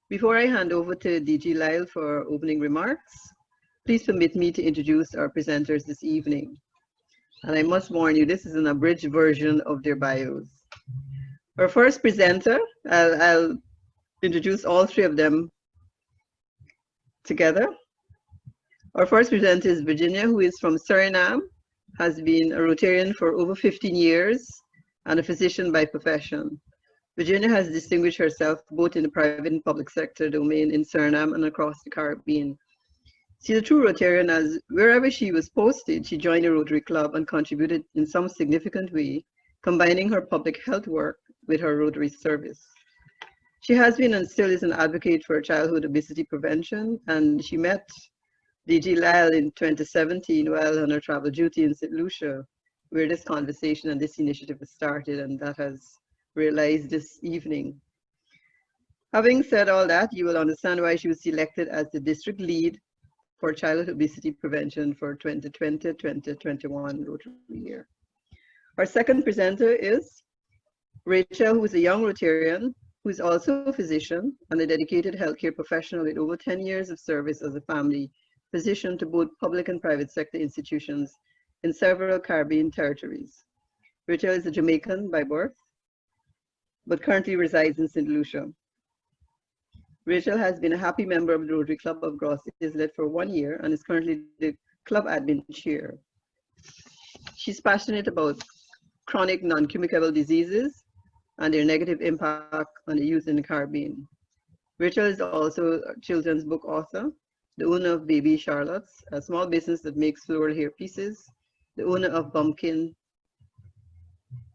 Before I hand over to DG Lyle for opening remarks, please permit me to introduce our presenters this evening. And I must warn you, this is an abridged version of their bios. Our first presenter, I'll introduce all three of them together. Our first presenter is Virginia, who is from Suriname, has been a Rotarian for over 15 years, and a physician by profession. Virginia has distinguished herself both in the private and public sector domain in Suriname and across the Caribbean. She's a true Rotarian, as wherever she was posted, she joined a Rotary Club and contributed in some significant way, combining her public health work with her Rotary service. She has been and still is an advocate for childhood obesity prevention, and she met DG Lyle in 2017 while on her travel duty in St. Lucia, where this conversation and this initiative was started, and that has realized this evening. Having said all that, you will understand why she was selected as the district lead for childhood obesity prevention for 2020-2021 Rotary year. Our second presenter is Rachel, who is a young Rotarian, who is also a physician and a dedicated healthcare professional with over 10 years of service as a family physician to both public and private sector institutions in several Caribbean territories. Rachel is a Jamaican by birth, but currently resides in St. Lucia. Rachel has been a happy member of the Rotary Club of Gros Islet for 1 year and is currently the club admin chair. She's passionate about chronic non-communicable diseases and their negative impact on the youth in the Caribbean. Rachel is also a children's book author, the owner of Baby Charlotte's, a small business that makes floral hair pieces, the owner of Bumpkin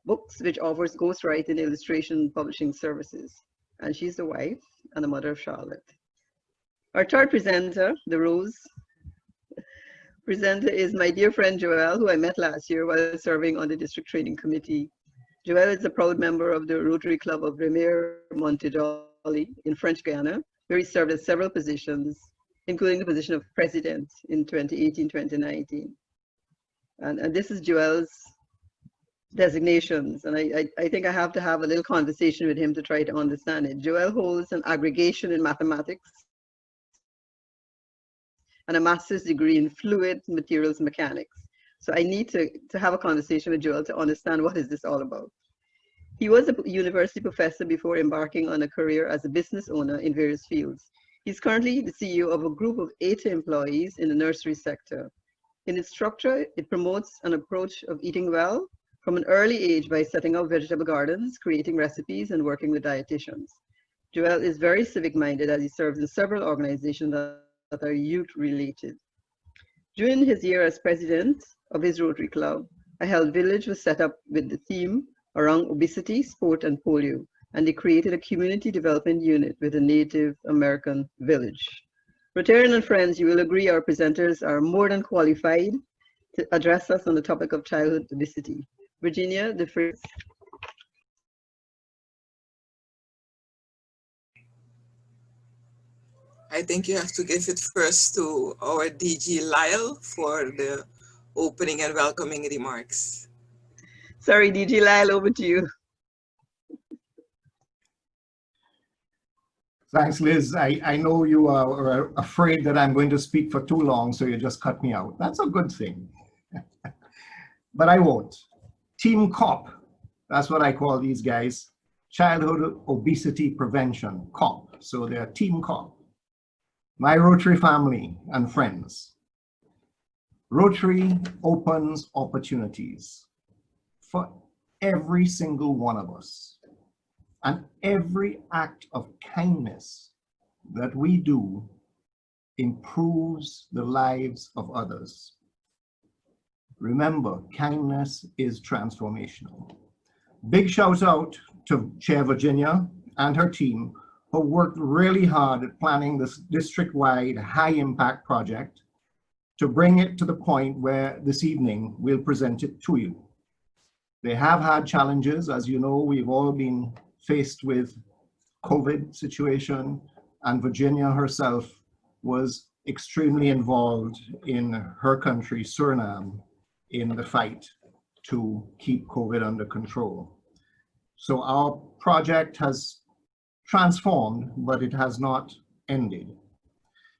Books, which offers ghostwriting, illustration, publishing services. And she's the wife and the mother of Charlotte. Our third presenter, the Rose presenter, is my dear friend Joelle, who I met last year while serving on the district training committee. Joelle is a proud member of the Rotary Club of Remire Montejoli in French Guiana, where he served at several positions, including the position of president in 2018-2019. And this is Joelle's designations, and I think I have to have a little conversation with him to try to understand it. Joelle holds an aggregation in mathematics and a master's degree in fluid materials mechanics. So I need to have a conversation with Joelle to understand what is this all about. He was a university professor before embarking on a career as a business owner in various fields. He's currently the CEO of a group of 80 employees in the nursery sector. In its structure, it promotes an approach of eating well from an early age by setting up vegetable gardens, creating recipes, and working with dietitians. Joelle is very civic-minded as he serves in several organizations that are youth-related. During his year as president of his Rotary Club, a health village was set up with the theme around obesity, sport, and polio, and they created a community development unit with a Native American village. Rotarian and friends, you will agree our presenters are more than qualified to address us on the topic of childhood obesity. Virginia, the first. I think you have to give it first to our DG Lyle for the opening and welcoming remarks. Sorry, DG Lyle, over to you. Thanks, Liz. I know you are afraid that I'm going to speak for too long, so you just cut me out. That's a good thing. But I won't. Team COP, that's what I call these guys. Childhood Obesity Prevention, COP. So they're Team COP. My Rotary family and friends. Rotary opens opportunities for every single one of us. And every act of kindness that we do improves the lives of others. Remember, kindness is transformational. Big shout out to Chair Virginia and her team, who worked really hard at planning this district-wide high-impact project to bring it to the point where this evening we'll present it to you. They have had challenges. As you know, we've all been faced with COVID situation, and Virginia herself was extremely involved in her country, Suriname, in the fight to keep COVID under control. So our project has transformed, but it has not ended.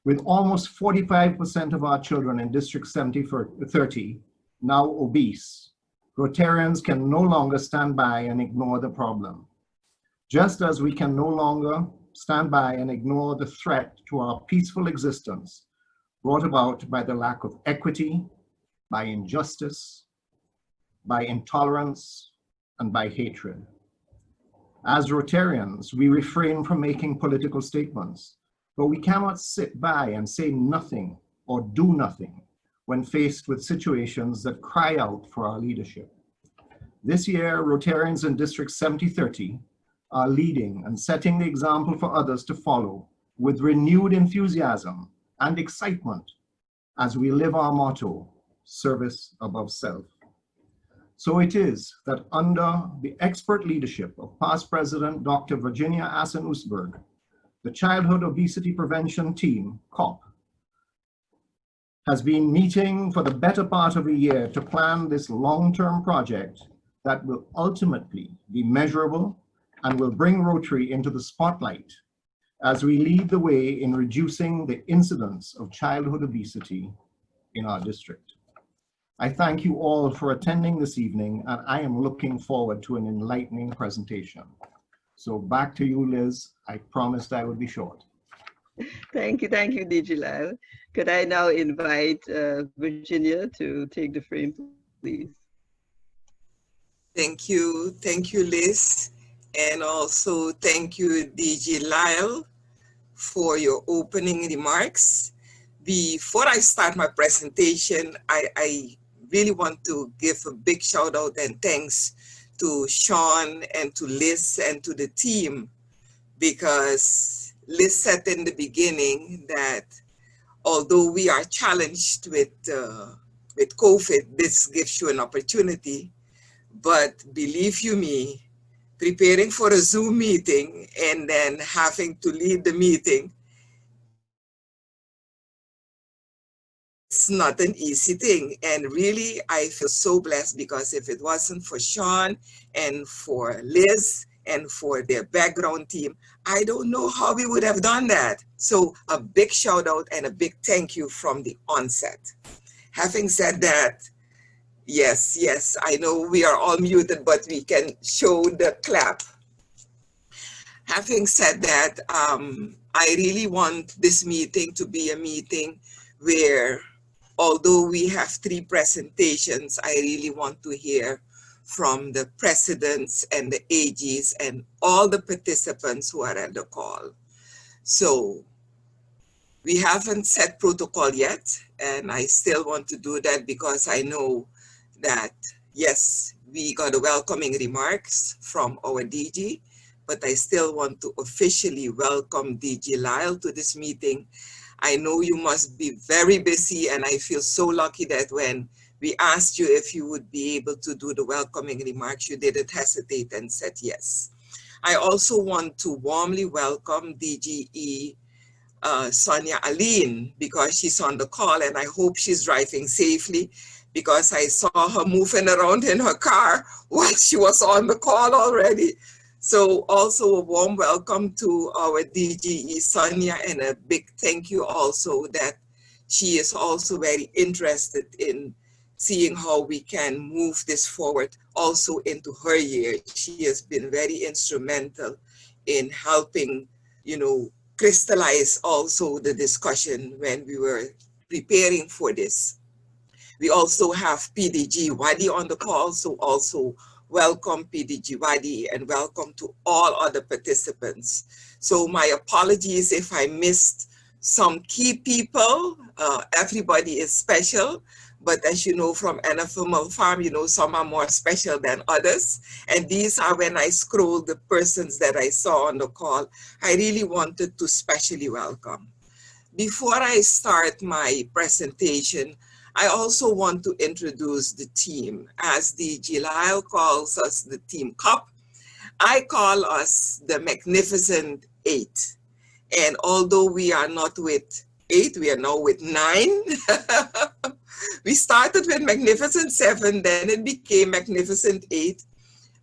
With almost 45% of our children in District 30 now obese, Rotarians can no longer stand by and ignore the problem. Just as we can no longer stand by and ignore the threat to our peaceful existence brought about by the lack of equity, by injustice, by intolerance, and by hatred. As Rotarians, we refrain from making political statements, but we cannot sit by and say nothing or do nothing when faced with situations that cry out for our leadership. This year, Rotarians in District 7030 are leading and setting the example for others to follow with renewed enthusiasm and excitement as we live our motto, service above self. So it is that under the expert leadership of past President Dr. Virginia Assen-Oostburg, the Childhood Obesity Prevention Team, COP, has been meeting for the better part of a year to plan this long-term project that will ultimately be measurable and will bring Rotary into the spotlight as we lead the way in reducing the incidence of childhood obesity in our district. I thank you all for attending this evening, and I am looking forward to an enlightening presentation. So back to you, Liz. I promised I would be short. Thank you, DG Lyle. Could I now invite Virginia to take the frame, please? Thank you, Liz. And also thank you, DG Lyle, for your opening remarks. Before I start my presentation, I really want to give a big shout out and thanks to Sean and to Liz and to the team, because Liz said in the beginning that although we are challenged with COVID, this gives you an opportunity. But believe you me, preparing for a Zoom meeting and then having to lead the meeting, it's not an easy thing. And really, I feel so blessed, because if it wasn't for Sean and for Liz and for their background team, I don't know how we would have done that. So a big shout out and a big thank you from the onset. Having said that, yes, I know we are all muted, but we can show the clap. Having said that, I really want this meeting to be a meeting where, although we have 3 presentations, I really want to hear from the presidents and the AGs and all the participants who are at the call. So we haven't set protocol yet, and I still want to do that because I know that, yes, we got a welcoming remarks from our DG, but I still want to officially welcome DG Lyle to this meeting. I know you must be very busy, and I feel so lucky that when we asked you if you would be able to do the welcoming remarks, you didn't hesitate and said yes. I also want to warmly welcome DGE Sonia Aline, because she's on the call, and I hope she's driving safely, because I saw her moving around in her car while she was on the call already. So also a warm welcome to our DGE Sonia, and a big thank you also that she is also very interested in seeing how we can move this forward also into her year. She has been very instrumental in helping, crystallize also the discussion when we were preparing for this. We also have PDG Wadi on the call, so also welcome PDG Wadi, and welcome to all other participants. So my apologies if I missed some key people. Everybody is special, but as you know from Animal Farm, some are more special than others. And these are, when I scroll the persons that I saw on the call, I really wanted to specially welcome. Before I start my presentation, I also want to introduce the team. As DG Lyle calls us the Team COP, I call us the Magnificent 8. And although we are not with 8, we are now with 9. We started with Magnificent 7, then it became Magnificent 8.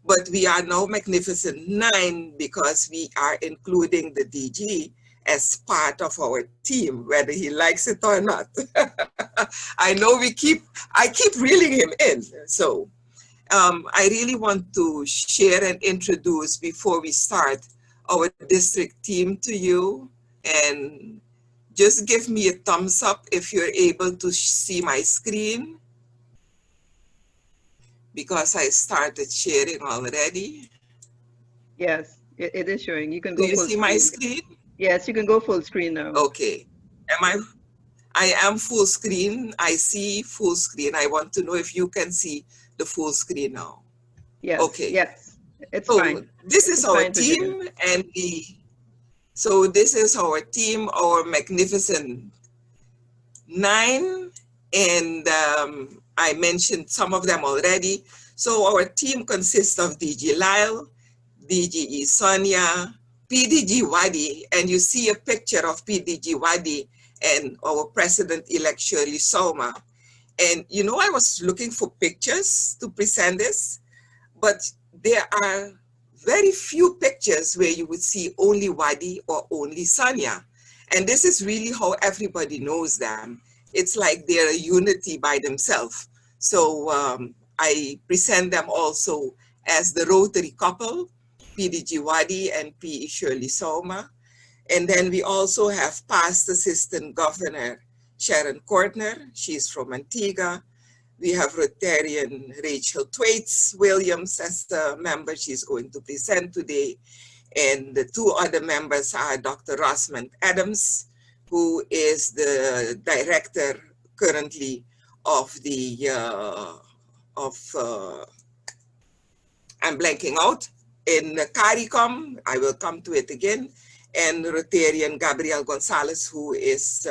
but we are now Magnificent 9 because we are including the DG as part of our team, whether he likes it or not. I know I keep reeling him in. So I really want to share and introduce before we start our district team to you, and just give me a thumbs up if you're able to see my screen, because I started sharing already. Yes, it is showing. You can Do go you full see my screen. screen? Yes, you can go full screen now. Okay. I am full screen. I see full screen. I want to know if you can see the full screen now. Yes, Okay. yes, it's So fine. this is It's our fine, Virginia. team, and this is our team, our Magnificent 9, and I mentioned some of them already. So our team consists of DG Lyle, DGE Sonia, PDG Wadi, and you see a picture of PDG Wadi and our President-elect Shirley Soma. And you know, I was looking for pictures to present this, but there are very few pictures where you would see only Wadi or only Sonia. And this is really how everybody knows them. It's like they're a unity by themselves. So I present them also as the Rotary couple, PDG Wadi and P. Shirley Soma. And then we also have past Assistant Governor Sharon Kortner. She's from Antigua. We have Rotarian Rachel Thwaites Williams as the member. She's going to present today. And the two other members are Dr. Rosamond Adams, who is the director currently of the, I'm blanking out, in CARICOM. I will come to it again. And Rotarian Gabriel Gonzalez, who is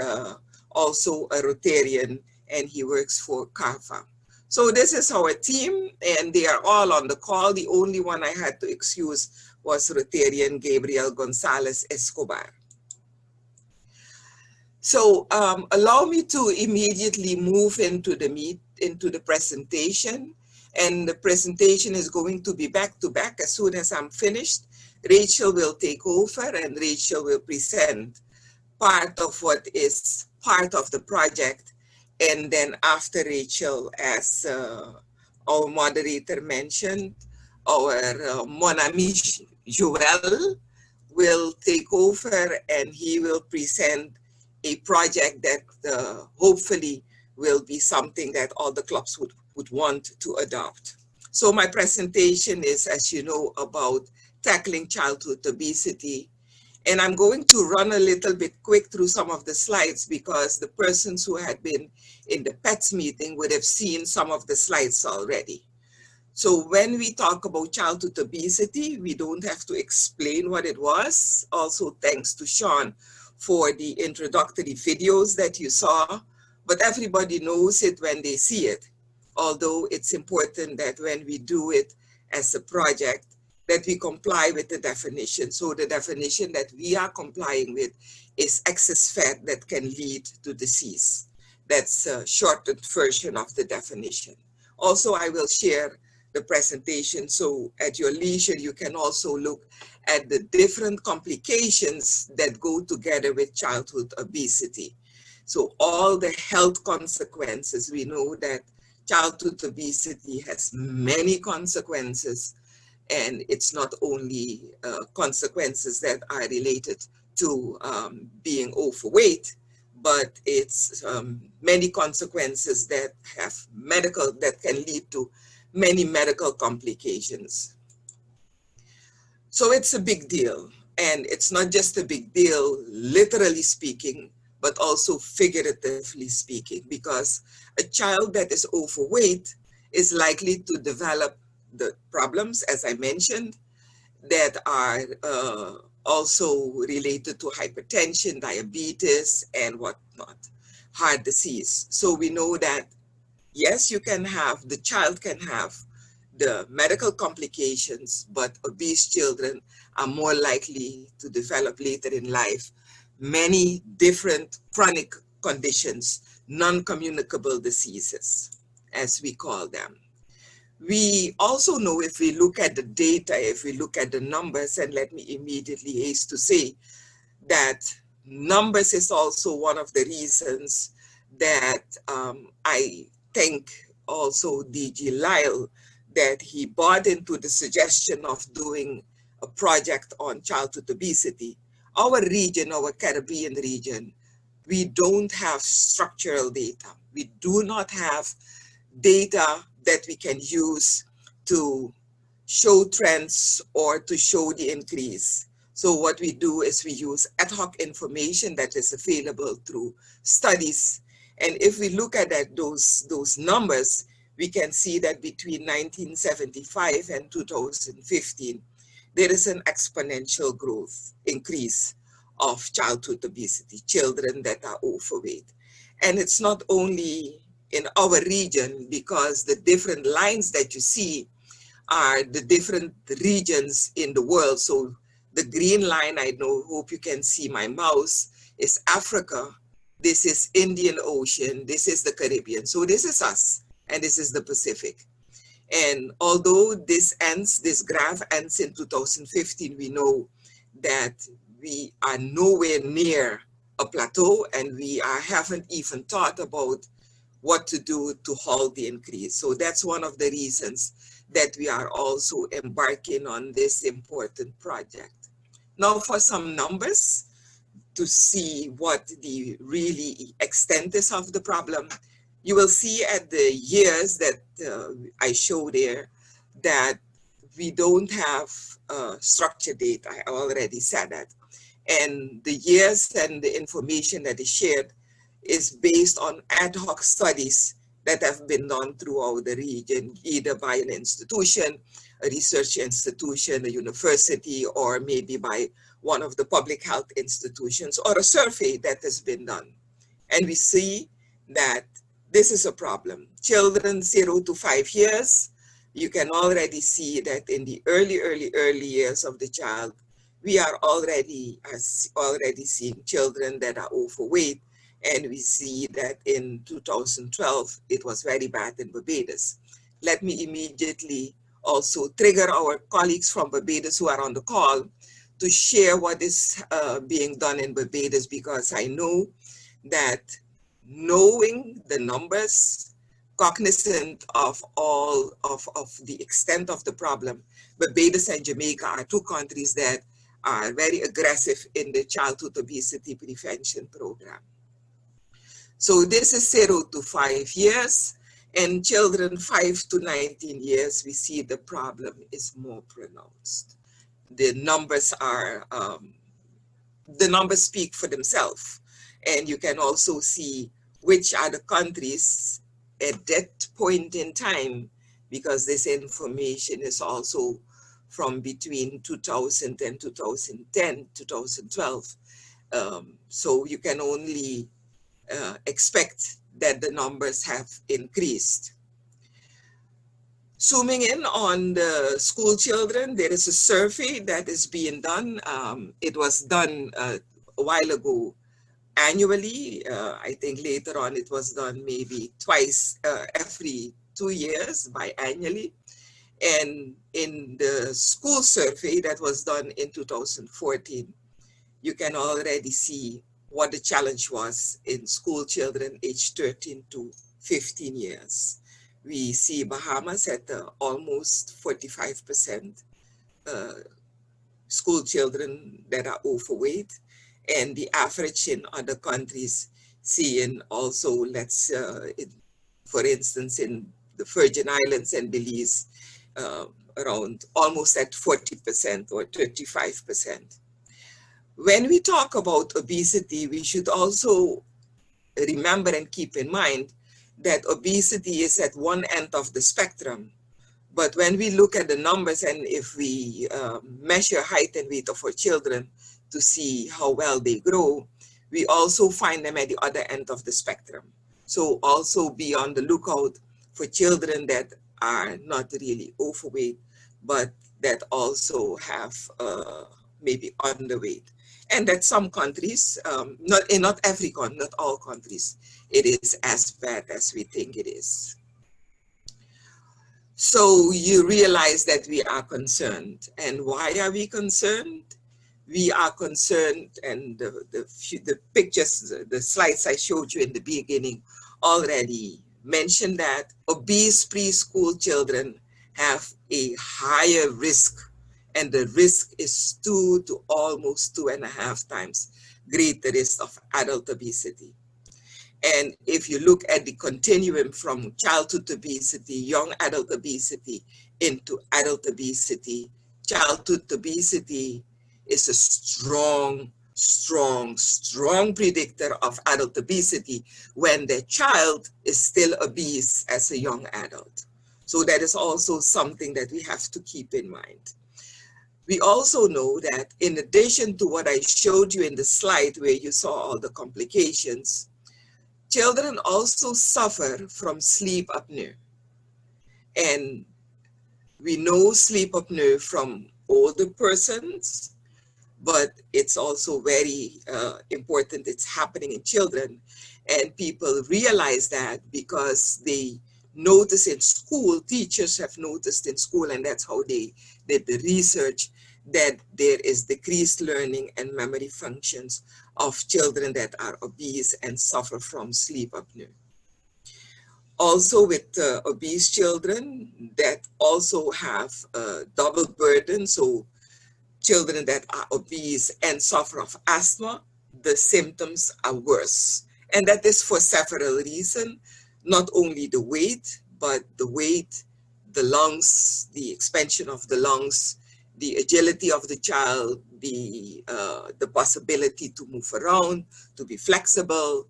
also a Rotarian, and he works for CARFA. So this is our team, and they are all on the call. The only one I had to excuse was Rotarian Gabriel Gonzalez Escobar. So allow me to immediately move into the presentation. And the presentation is going to be back to back. As soon as I'm finished, Rachel will take over and Rachel will present part of what is part of the project. And then after Rachel, as our moderator mentioned, our Mon Ami Joel will take over and he will present a project that hopefully will be something that all the clubs would want to adopt. So my presentation is, as you know, about tackling childhood obesity. And I'm going to run a little bit quick through some of the slides because the persons who had been in the PETS meeting would have seen some of the slides already. So when we talk about childhood obesity, we don't have to explain what it was. Also, thanks to Sean for the introductory videos that you saw, but everybody knows it when they see it. Although it's important that when we do it as a project, that we comply with the definition. So the definition that we are complying with is excess fat that can lead to disease. That's a shortened version of the definition. Also, I will share the presentation, so at your leisure, you can also look at the different complications that go together with childhood obesity. So all the health consequences, we know that childhood obesity has many consequences, and it's not only consequences that are related to being overweight, but it's many consequences that that can lead to many medical complications. So it's a big deal, and it's not just a big deal, literally speaking, but also figuratively speaking, because a child that is overweight is likely to develop the problems, as I mentioned, that are also related to hypertension, diabetes, and whatnot, heart disease. So we know that, yes, the child can have the medical complications, but obese children are more likely to develop later in life many different chronic conditions, non-communicable diseases, as we call them. We also know, if we look at the data, if we look at the numbers, and let me immediately haste to say that numbers is also one of the reasons that I thank also DG Lyle that he bought into the suggestion of doing a project on childhood obesity. Our region, our Caribbean region, we don't have structural data. We do not have data that we can use to show trends or to show the increase. So what we do is we use ad hoc information that is available through studies. And if we look at that, those numbers, we can see that between 1975 and 2015, there is an exponential growth, increase of childhood obesity, children that are overweight. And it's not only in our region, because the different lines that you see are the different regions in the world. So the green line, I hope you can see my mouse, is Africa. This is Indian Ocean. This is the Caribbean. So this is us, and this is the Pacific. And although this graph ends in 2015, we know that we are nowhere near a plateau, and we haven't even thought about what to do to halt the increase. So that's one of the reasons that we are also embarking on this important project. Now for some numbers to see what the really extent is of the problem, you will see at the years that I show there that we don't have structured data. I already said that. And the years and the information that is shared is based on ad hoc studies that have been done throughout the region, either by an institution, a research institution, a university, or maybe by one of the public health institutions, or a survey that has been done. And we see that this is a problem. Children 0 to 5 years, you can already see that in the early years of the child, we are already seeing children that are overweight. And we see that in 2012, it was very bad in Barbados. Let me immediately also trigger our colleagues from Barbados who are on the call to share what is being done in Barbados, because I know that knowing the numbers, cognizant of all of the extent of the problem, Barbados and Jamaica are two countries that are very aggressive in the childhood obesity prevention program. So this is 0 to 5 years, and children 5 to 19 years, we see the problem is more pronounced. The numbers are, the numbers speak for themselves. And you can also see which are the countries at that point in time, because this information is also from between 2000 and 2010, 2012. So you can only expect that the numbers have increased. Zooming in on the school children, there is a survey that is being done. It was done a while ago annually. I think later on it was done maybe twice every 2 years biannually. And in the school survey that was done in 2014, you can already see what the challenge was in school children aged 13 to 15 years. We see Bahamas at almost 45% school children that are overweight, and the average in other countries seeing also, for instance, in the Virgin Islands and Belize, around almost at 40% or 35%. When we talk about obesity, we should also remember and keep in mind that obesity is at one end of the spectrum. But when we look at the numbers, and if we measure height and weight of our children to see how well they grow, we also find them at the other end of the spectrum. So also be on the lookout for children that are not really overweight, but that also have maybe underweight. And that some countries, not every country, not all countries, it is as bad as we think it is. So you realize that we are concerned. And why are we concerned? We are concerned, and the pictures, the slides I showed you in the beginning already mentioned that obese preschool children have a higher risk, and the risk is 2 to almost 2.5 times greater risk of adult obesity. And if you look at the continuum from childhood obesity, young adult obesity, into adult obesity, childhood obesity is a strong, strong, strong predictor of adult obesity when the child is still obese as a young adult. So that is also something that we have to keep in mind. We also know that in addition to what I showed you in the slide where you saw all the complications, children also suffer from sleep apnea. And we know sleep apnea from older persons, but it's also very important it's happening in children. And people realize that because they notice in school, teachers have noticed in school, and that's how they did the research, that there is decreased learning and memory functions of children that are obese and suffer from sleep apnea. Also with obese children that also have a double burden, so children that are obese and suffer of asthma, the symptoms are worse. And that is for several reasons, not only the weight, but the weight, the lungs, the expansion of the lungs, the agility of the child, the possibility to move around, to be flexible.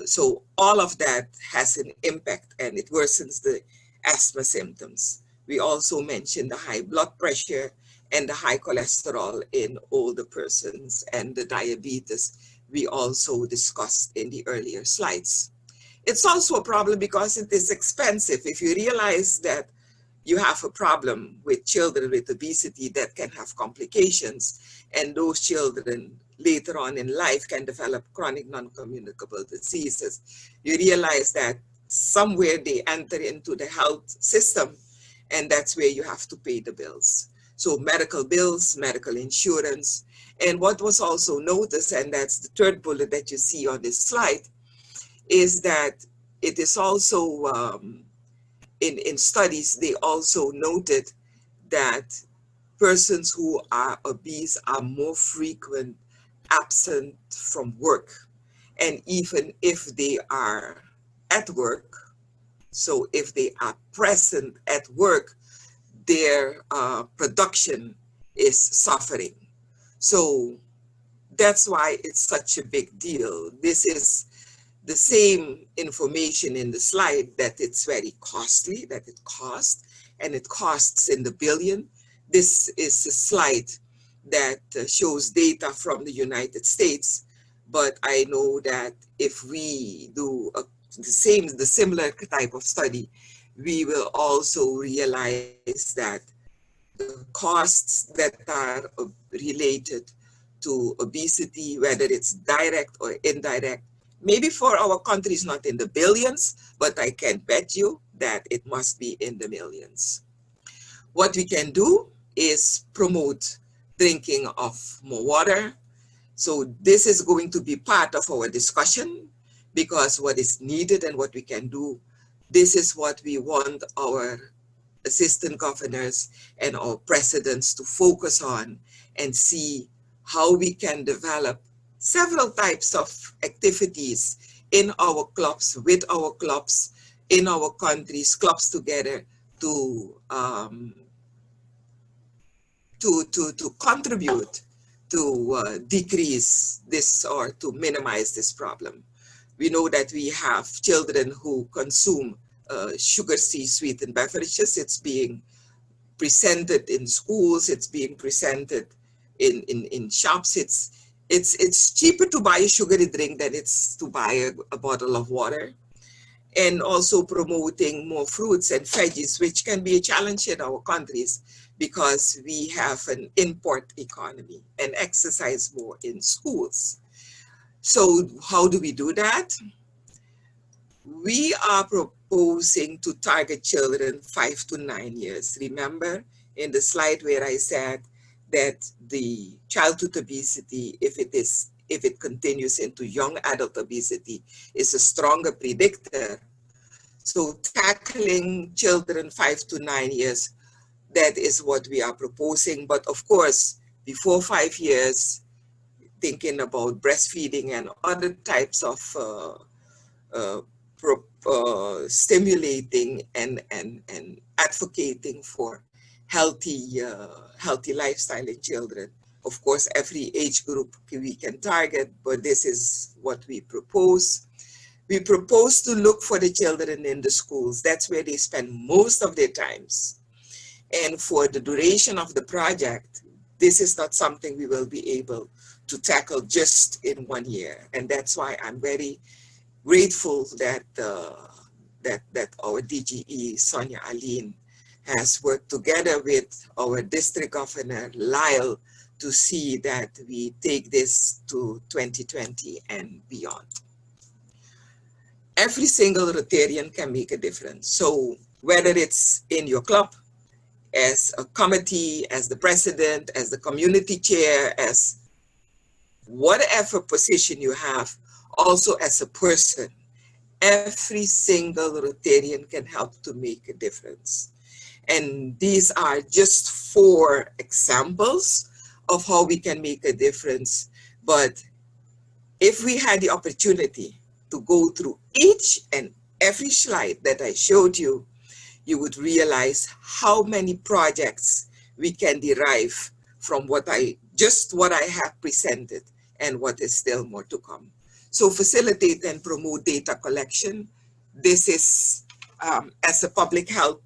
So all of that has an impact, and it worsens the asthma symptoms. We also mentioned the high blood pressure and the high cholesterol in older persons, and the diabetes we also discussed in the earlier slides. It's also a problem because it is expensive. If you realize that you have a problem with children with obesity that can have complications, and those children later on in life can develop chronic non-communicable diseases, you realize that somewhere they enter into the health system, and that's where you have to pay the bills. So medical bills, medical insurance. And what was also noticed, and that's the third bullet that you see on this slide, is that it is also, in studies, they also noted that persons who are obese are more frequent absent from work. And even if they are at work, so if they are present at work, their production is suffering. So that's why it's such a big deal. This is the same information in the slide, that it's very costly, that it costs, and it costs in the billion. This is a slide that shows data from the United States, but I know that if we do the similar type of study, we will also realize that the costs that are related to obesity, whether it's direct or indirect, maybe for our country is not in the billions, but I can bet you that it must be in the millions. What we can do is promote drinking of more water. So this is going to be part of our discussion, because what is needed and what we can do, this is what we want our assistant governors and our presidents to focus on and see how we can develop several types of activities in our clubs, with our clubs, in our countries, clubs together to contribute to decrease this or to minimize this problem. We know that we have children who consume sugar-free sweetened beverages. It's being presented in schools, it's being presented in shops. It's cheaper to buy a sugary drink than it's to buy a bottle of water. And also promoting more fruits and veggies, which can be a challenge in our countries because we have an import economy, and exercise more in schools. So how do we do that? We are proposing to target children 5 to 9 years. Remember in the slide where I said that the childhood obesity, if it continues into young adult obesity, is a stronger predictor. So tackling children 5 to 9 years, that is what we are proposing. But of course, before 5 years, thinking about breastfeeding and other types of uh, stimulating and advocating for healthy lifestyle in children. Of course, every age group we can target, but this is what we propose. We propose to look for the children in the schools. That's where they spend most of their times. And for the duration of the project, this is not something we will be able to tackle just in 1 year. And that's why I'm very grateful that that our DGE, Sonia Aline, has worked together with our district governor, Lyle, to see that we take this to 2020 and beyond. Every single Rotarian can make a difference. So whether it's in your club, as a committee, as the president, as the community chair, as whatever position you have, also as a person, every single Rotarian can help to make a difference. And these are just 4 examples of how we can make a difference. But if we had the opportunity to go through each and every slide that I showed you, you would realize how many projects we can derive from what I have presented and what is still more to come. So facilitate and promote data collection. This is, as a public health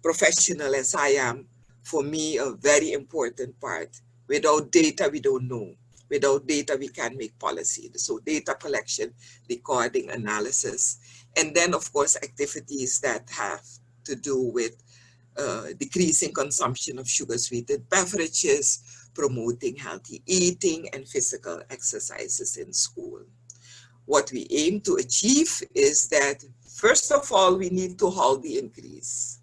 professional as I am, for me, a very important part. Without data, we don't know. Without data, we can't make policy. So data collection, recording, analysis, and then of course, activities that have to do with decreasing consumption of sugar-sweetened beverages, promoting healthy eating and physical exercises in school. What we aim to achieve is that, first of all, we need to halt the increase.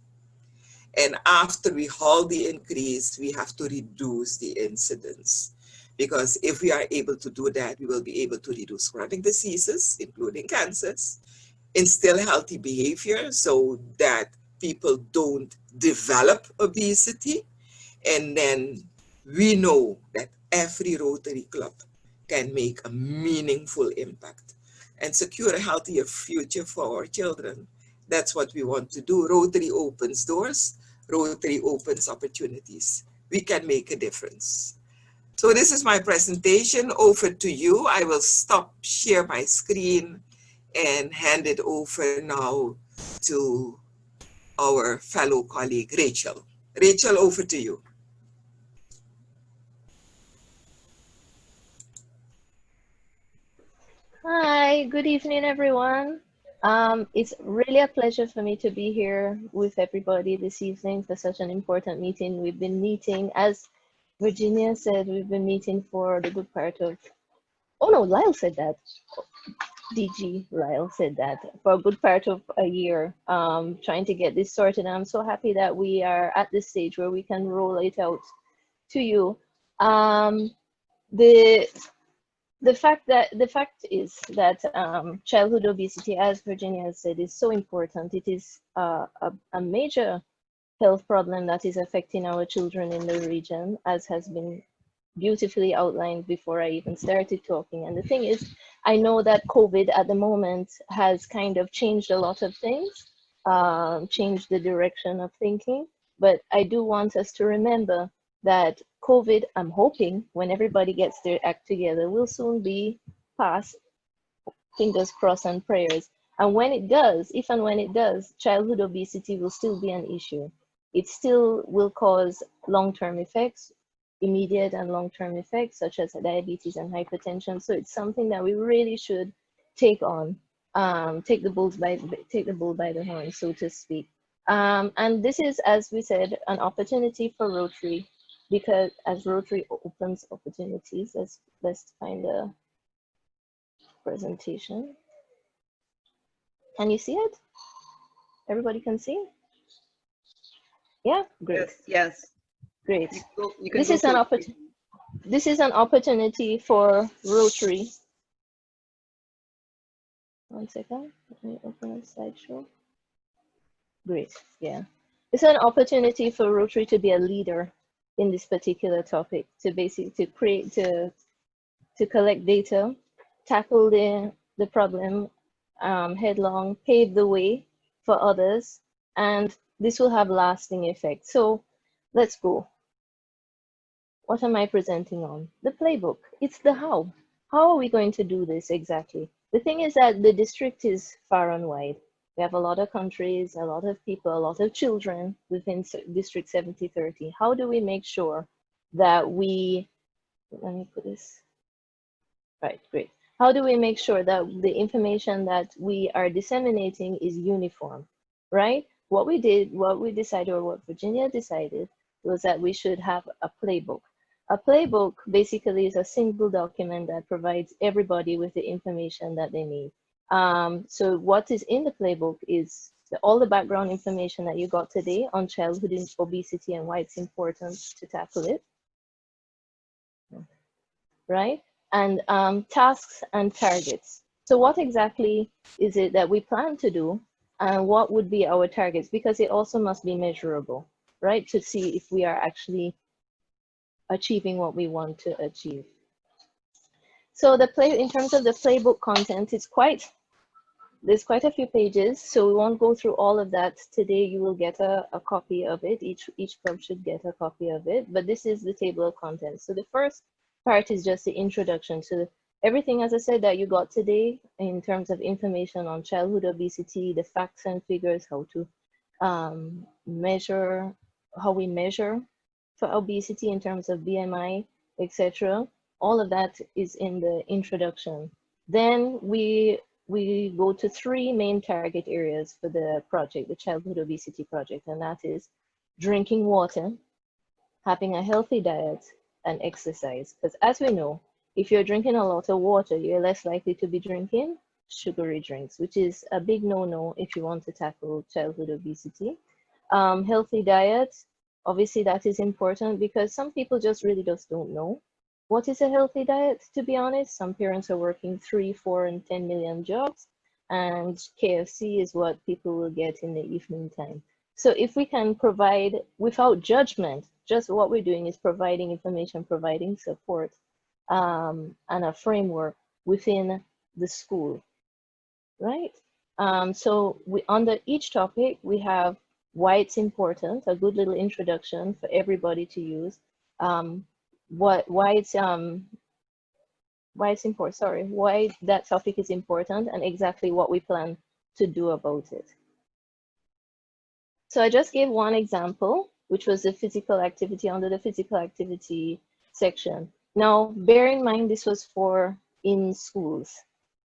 And after we halt the increase, we have to reduce the incidence. Because if we are able to do that, we will be able to reduce chronic diseases, including cancers, instill healthy behavior so that people don't develop obesity. And then we know that every Rotary Club can make a meaningful impact and secure a healthier future for our children. That's what we want to do. Rotary opens doors. Rotary opens opportunities. We can make a difference. So this is my presentation. Over to you. I will stop share my screen and hand it over now to our fellow colleague, Rachel. Rachel, over to you. Hi, good evening, everyone. It's really a pleasure for me to be here with everybody this evening for such an important meeting. We've been meeting, as Virginia said, we've been meeting for the good part of, oh no, Lyle said that. DG Lyle said that for a good part of a year, trying to get this sorted. I'm so happy that we are at this stage where we can roll it out to you. The fact is that childhood obesity, as Virginia has said, is so important. It is a major health problem that is affecting our children in the region, as has been beautifully outlined before I even started talking. And the thing is, I know that COVID at the moment has kind of changed a lot of things, changed the direction of thinking, but I do want us to remember that COVID, I'm hoping, when everybody gets their act together, will soon be past, fingers crossed and prayers. And when it does, if and when it does, childhood obesity will still be an issue. It still will cause long-term effects, immediate and long-term effects, such as diabetes and hypertension. So it's something that we really should take on, take the bull by the horn, so to speak. And this is, as we said, an opportunity for Rotary, because as Rotary opens opportunities, let's find a presentation. Can you see it? Everybody can see? Yeah, great, Yes, yes. great. You can This go is an full opportunity. screen. This is an opportunity for Rotary. One second, let me open a slideshow. Great, yeah. It's an opportunity for Rotary to be a leader in this particular topic, to basically to collect data, tackle the problem headlong, pave the way for others, and this will have lasting effect. So let's go. What am I presenting on? The playbook. It's the how. How are we going to do this exactly? The thing is that the district is far and wide. We have a lot of countries, a lot of people, a lot of children within District 7030. How do we make sure that we, let me put this, right, great. How do we make sure that the information that we are disseminating is uniform, right? What we decided, or what Virginia decided, was that we should have a playbook. A playbook basically is a single document that provides everybody with the information that they need. So what is in the playbook is all the background information that you got today on childhood obesity and why it's important to tackle it, right? And tasks and targets. So what exactly is it that we plan to do, and what would be our targets? Because it also must be measurable, right? To see if we are actually achieving what we want to achieve. So in terms of the playbook content, there's quite a few pages, so we won't go through all of that today. You will get a copy of it. Each club should get a copy of it, but this is the table of contents. So the first part is just the introduction to everything, as I said, that you got today in terms of information on childhood obesity, the facts and figures, how to measure, how we measure for obesity in terms of BMI, etc. All of that is in the introduction. Then we go to three main target areas for the project, the Childhood Obesity Project, and that is drinking water, having a healthy diet, and exercise. Because as we know, if you're drinking a lot of water, you're less likely to be drinking sugary drinks, which is a big no-no if you want to tackle childhood obesity. Healthy diet, obviously that is important because some people just really just don't know what is a healthy diet, to be honest. Some parents are working 3, 4, and 10 million jobs, and KFC is what people will get in the evening time. So if we can provide without judgment, just what we're doing is providing information, providing support, and a framework within the school, right? So under each topic, we have why it's important, a good little introduction for everybody to use. Why it's important, sorry, why that topic is important, and exactly what we plan to do about it. So I just gave one example, which was the physical activity under the physical activity section. Now, bear in mind this was for in schools.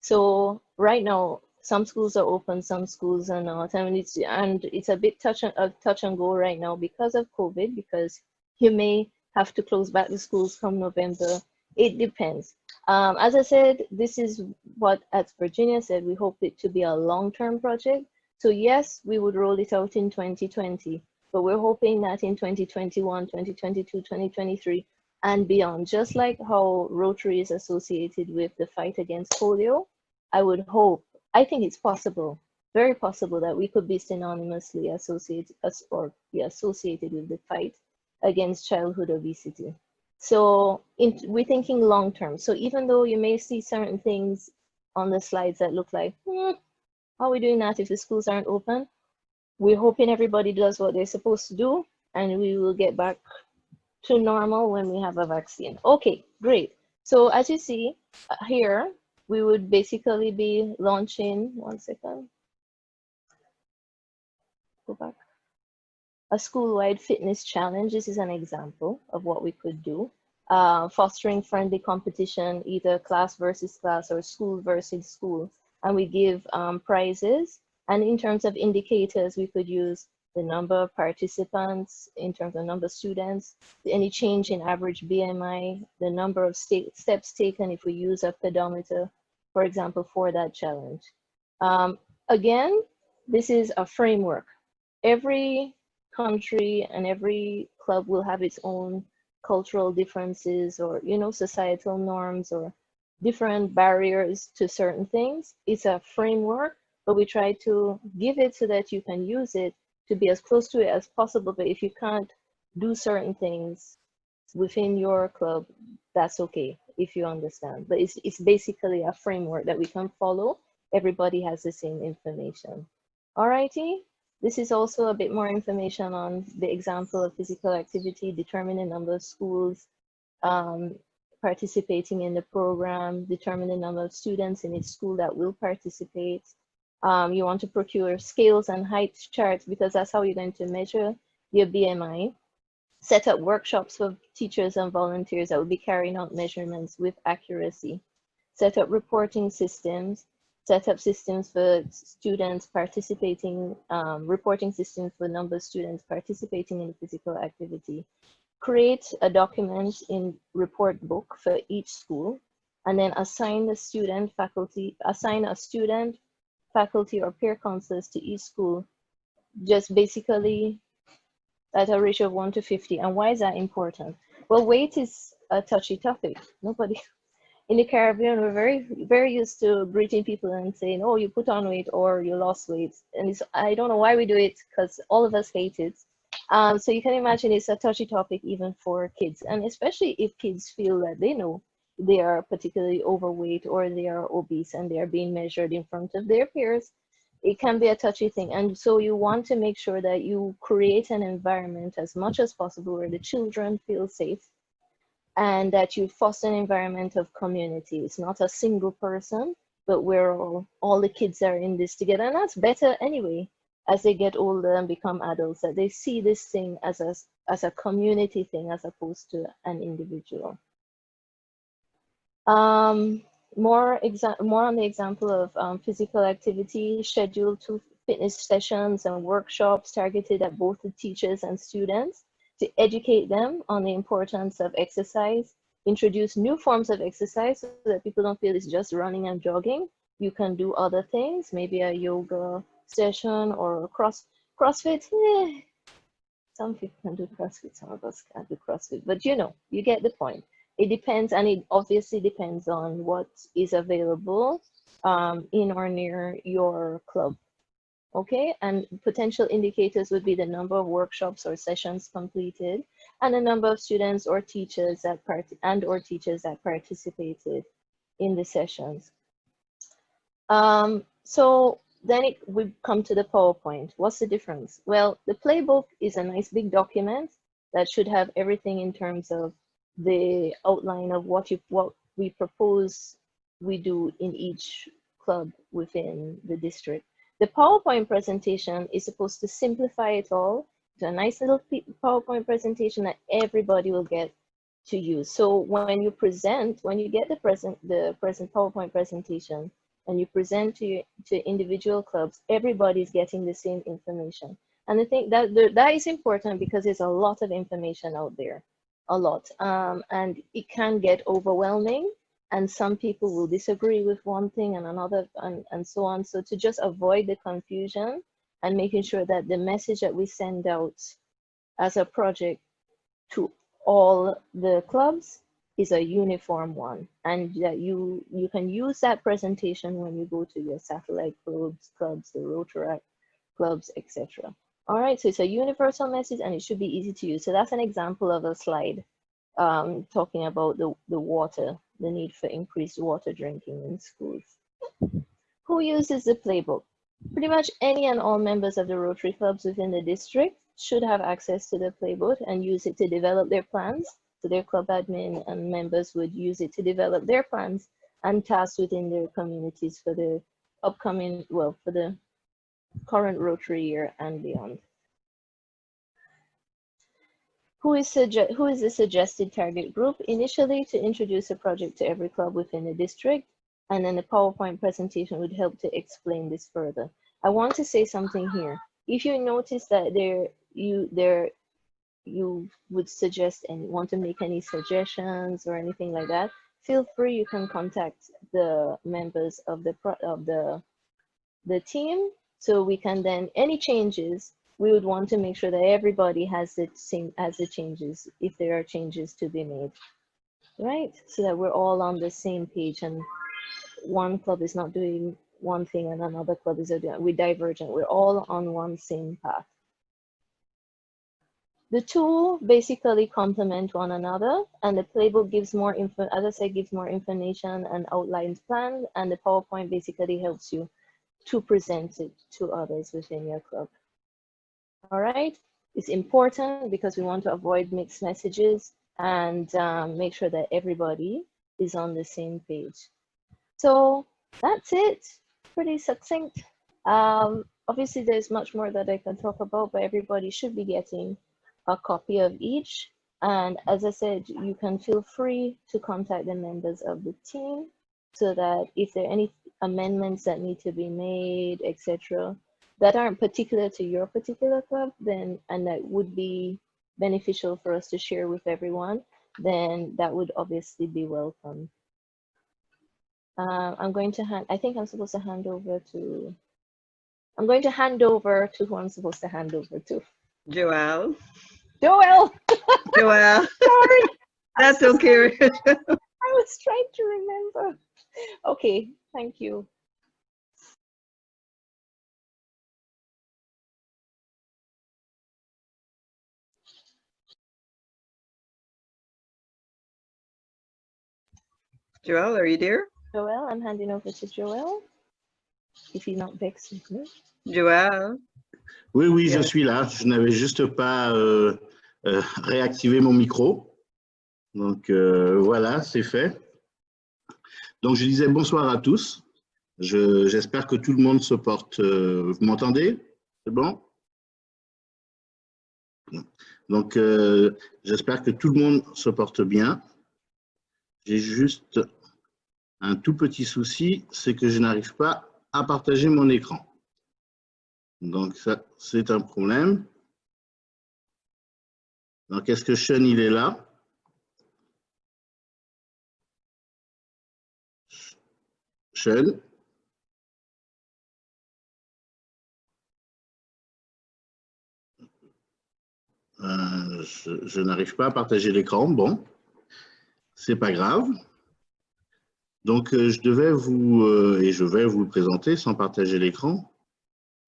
So right now, some schools are open, some schools are not, and it's a bit touch and go right now because of COVID, because you may have to close back the schools come November. It depends. As I said, this is what, as Virginia said, we hope it to be a long-term project. So yes, we would roll it out in 2020, but we're hoping that in 2021, 2022, 2023, and beyond, just like how Rotary is associated with the fight against polio, I would hope, I think it's possible, very possible, that we could be synonymously associated or be associated with the fight against childhood obesity. So we're thinking long term. So even though you may see certain things on the slides that look like, how are we doing that if the schools aren't open? We're hoping everybody does what they're supposed to do, and we will get back to normal when we have a vaccine. Okay, great. So as you see here, we would basically be launching, one second, go back. A school-wide fitness challenge. This is an example of what we could do. Fostering friendly competition, either class versus class or school versus school. And we give prizes. And in terms of indicators, we could use the number of participants, in terms of number of students, any change in average BMI, the number of steps taken if we use a pedometer, for example, for that challenge. Again, this is a framework. Every country and every club will have its own cultural differences, or societal norms, or different barriers to certain things. It's a framework, but we try to give it so that you can use it to be as close to it as possible. But if you can't do certain things within your club, that's okay, if you understand. But it's basically a framework that we can follow. Everybody has the same information. Alrighty, this is also a bit more information on the example of physical activity, determining number of schools participating in the program, determining number of students in each school that will participate. You want to procure scales and height charts, because that's how you're going to measure your BMI. Set up workshops for teachers and volunteers that will be carrying out measurements with accuracy. Set up reporting systems. Set up systems for students participating, reporting systems for number of students participating in physical activity. Create a document in report book for each school, and then assign a student, faculty, or peer counselors to each school, just basically at a ratio of 1 to 50. And why is that important? Well, weight is a touchy topic. Nobody in the Caribbean, we're very used to greeting people and saying, oh, you put on weight or you lost weight. And I don't know why we do it, because all of us hate it. So you can imagine it's a touchy topic even for kids, and especially if kids feel that they know they are particularly overweight or they are obese and they are being measured in front of their peers. It can be a touchy thing. And so you want to make sure that you create an environment as much as possible where the children feel safe, and that you foster an environment of community. It's not a single person, but where all the kids are in this together. And that's better anyway, as they get older and become adults, that they see this thing as a community thing as opposed to an individual. More on the example of physical activity. Schedule 2 fitness sessions and workshops targeted at both the teachers and students to educate them on the importance of exercise. Introduce new forms of exercise so that people don't feel it's just running and jogging. You can do other things, maybe a yoga session or CrossFit. Some people can do CrossFit, some of us can't do CrossFit, but you get the point. It depends, and it obviously depends on what is available in or near your club. Okay, and potential indicators would be the number of workshops or sessions completed, and the number of students or teachers that participated in the sessions. So then we come to the PowerPoint. What's the difference? Well, the playbook is a nice big document that should have everything in terms of the outline of what we propose we do in each club within the district. The PowerPoint presentation is supposed to simplify it all to a nice little PowerPoint presentation that everybody will get to use. So when you get the present PowerPoint presentation and you present to individual clubs, everybody's getting the same information. And I think that is important, because there's a lot of information out there, a lot, and it can get overwhelming. And some people will disagree with one thing and another, and so on. So to just avoid the confusion and making sure that the message that we send out as a project to all the clubs is a uniform one, and that you can use that presentation when you go to your satellite clubs, the Rotary clubs, etc. All right, so it's a universal message and it should be easy to use. So that's an example of a slide talking about the water, the need for increased water drinking in schools. Who uses the playbook? Pretty much any and all members of the Rotary clubs within the district should have access to the playbook and use it to develop their plans. So their club admin and members would use it to develop their plans and tasks within their communities for the upcoming, for the current Rotary year and beyond. Who is the suggested target group? Initially, to introduce a project to every club within the district, and then the PowerPoint presentation would help to explain this further. I want to say something here. If you notice that you would suggest and want to make any suggestions or anything like that, feel free. You can contact the members of the the team, so we can then, any changes, we would want to make sure that everybody has the same as the changes, if there are changes to be made, right? So that we're all on the same page and one club is not doing one thing and another club is doing, we're divergent, we're all on one same path. The two basically complement one another, and the playbook gives more info, as I said, gives more information and outlines plans, and the PowerPoint basically helps you to present it to others within your club. All right, it's important because we want to avoid mixed messages and make sure that everybody is on the same page. So that's it, pretty succinct. Obviously, there's much more that I can talk about, but everybody should be getting a copy of each. And as I said, you can feel free to contact the members of the team so that if there are any amendments that need to be made, etc., that aren't particular to your particular club, then, and that would be beneficial for us to share with everyone, then that would obviously be welcome. I'm going to hand, I think I'm supposed to hand over to, I'm going to hand over to who I'm supposed to hand over to. Joelle. Joelle! Joelle. Sorry. That's okay. I was trying to remember. Okay, thank you. Joelle, are you there? Joelle, I'm handing over to Joelle. If he's not vexed with me. Joelle. Oui, oui, Yeah. je suis là. Je n'avais juste pas réactivé mon micro. Donc voilà, c'est fait. Donc je disais bonsoir à tous. J'espère que tout le monde se porte. Vous m'entendez? C'est bon? Donc j'espère que tout le monde se porte bien. J'ai juste un tout petit souci, c'est que je n'arrive pas à partager mon écran. Donc ça, c'est un problème. Donc est-ce que Sean, il est là? Sean? Je n'arrive pas à partager l'écran. Bon, c'est pas grave. Donc je devais vous et je vais vous le présenter sans partager l'écran.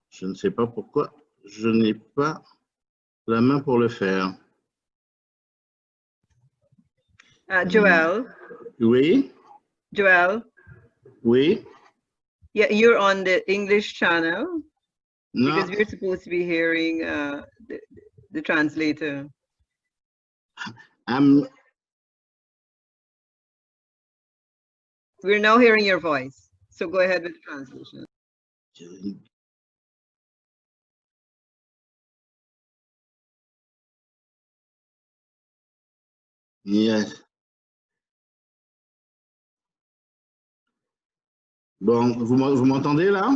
Je ne sais pas pourquoi je n'ai pas la main pour le faire. Joelle. Oui. Joelle. Oui. Yeah, you're on the English channel. No. Because we're supposed to be hearing the translator. We're now hearing your voice. So go ahead with the translation. Yes. Bon, vous m'entendez là?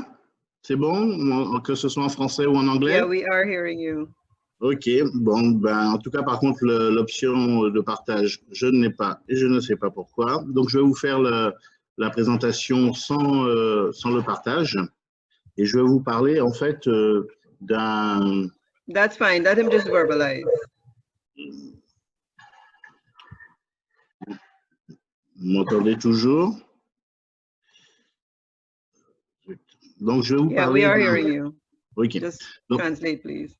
C'est bon, que ce soit en français ou en anglais? Yeah, we are hearing you. Ok, bon, ben, en tout cas, par contre, l'option de partage, je ne l'ai pas et je ne sais pas pourquoi. Donc, je vais vous faire la présentation sans le partage et je vais vous parler en fait d'un... That's fine, let him just verbalize. Vous m'entendez toujours? Donc, je vais vous parler... Yeah, we are hearing you. Ok. Just donc, translate, please.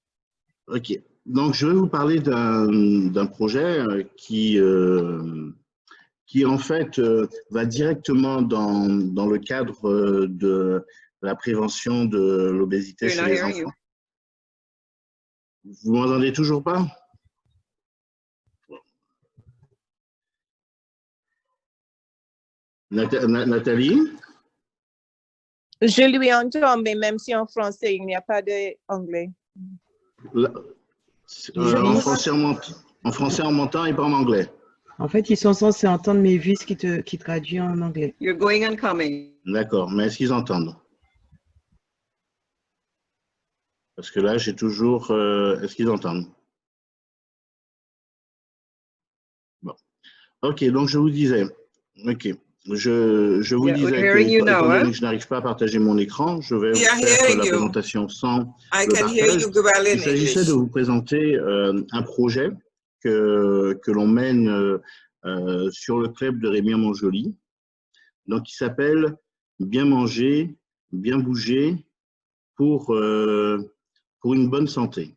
Ok. Donc, je vais vous parler d'un projet qui en fait va directement dans le cadre de la prévention de l'obésité chez les enfants. Vous m'entendez toujours pas? Nathalie? Je lui entends, mais même si en français, il n'y a pas d'anglais. En français, on m'entend et pas en anglais. En fait, ils sont censés entendre mes vis qui traduit en anglais. You're going and coming. D'accord, mais est-ce qu'ils entendent? Parce que là, j'ai toujours... est-ce qu'ils entendent? Bon. Ok, donc je vous disais... Ok. je vous Yeah, we're disais que, hearing you étant now, donné huh? que je n'arrive pas à partager mon écran, je vais We vous are faire hearing la you. présentation sans I le can hear partage. you well in Il s'agissait de English. vous présenter un projet que l'on mène sur le club de Rémy-Montjoly, donc qui s'appelle Bien manger, bien bouger pour une bonne santé.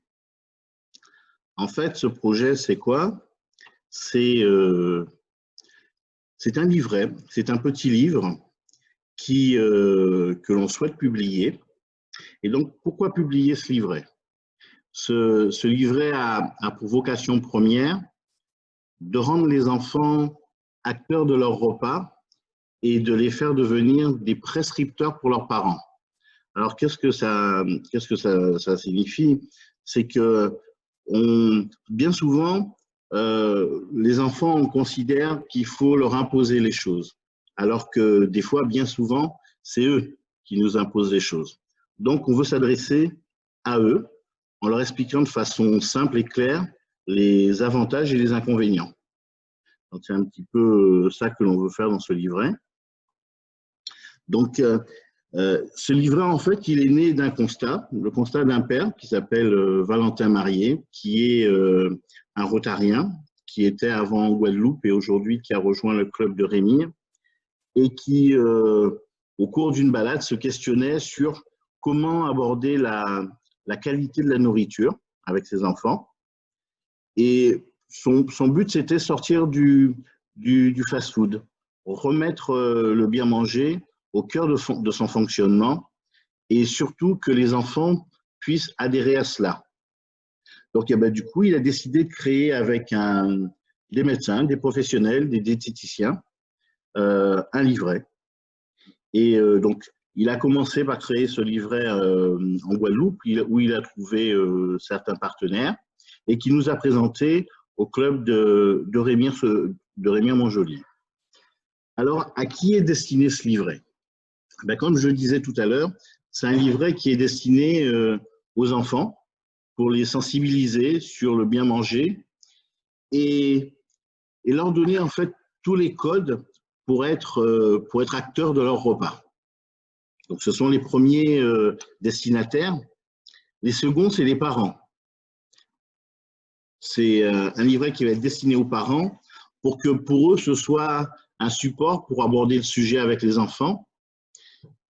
En fait, ce projet, c'est quoi? C'est un livret, c'est un petit livre que l'on souhaite publier. Et donc, pourquoi publier ce livret? Ce livret a pour vocation première de rendre les enfants acteurs de leur repas et de les faire devenir des prescripteurs pour leurs parents. Alors, qu'est-ce que ça signifie? C'est que bien souvent, les enfants, on considère qu'il faut leur imposer les choses, alors que des fois, bien souvent, c'est eux qui nous imposent les choses. Donc, on veut s'adresser à eux en leur expliquant de façon simple et claire les avantages et les inconvénients. Donc, c'est un petit peu ça que l'on veut faire dans ce livret. Donc, ce livret, en fait, il est né d'un constat, le constat d'un père qui s'appelle Valentin Marié, qui est un rotarien, qui était avant en Guadeloupe et aujourd'hui qui a rejoint le club de Rémy, et qui, au cours d'une balade, se questionnait sur comment aborder la qualité de la nourriture avec ses enfants. Et son but, c'était sortir du fast-food, remettre le bien manger au cœur de son fonctionnement et surtout que les enfants puissent adhérer à cela. Donc, du coup, il a décidé de créer avec des médecins, des professionnels, des diététiciens, un livret. Et donc, il a commencé par créer ce livret en Guadeloupe, où il a trouvé certains partenaires et qui nous a présenté au club de Rémy-Montjoly. Alors, à qui est destiné ce livret? Comme je le disais tout à l'heure, c'est un livret qui est destiné aux enfants pour les sensibiliser sur le bien manger et leur donner en fait tous les codes pour être acteurs de leur repas. Donc, ce sont les premiers destinataires. Les seconds, c'est les parents. C'est un livret qui va être destiné aux parents pour que pour eux, ce soit un support pour aborder le sujet avec les enfants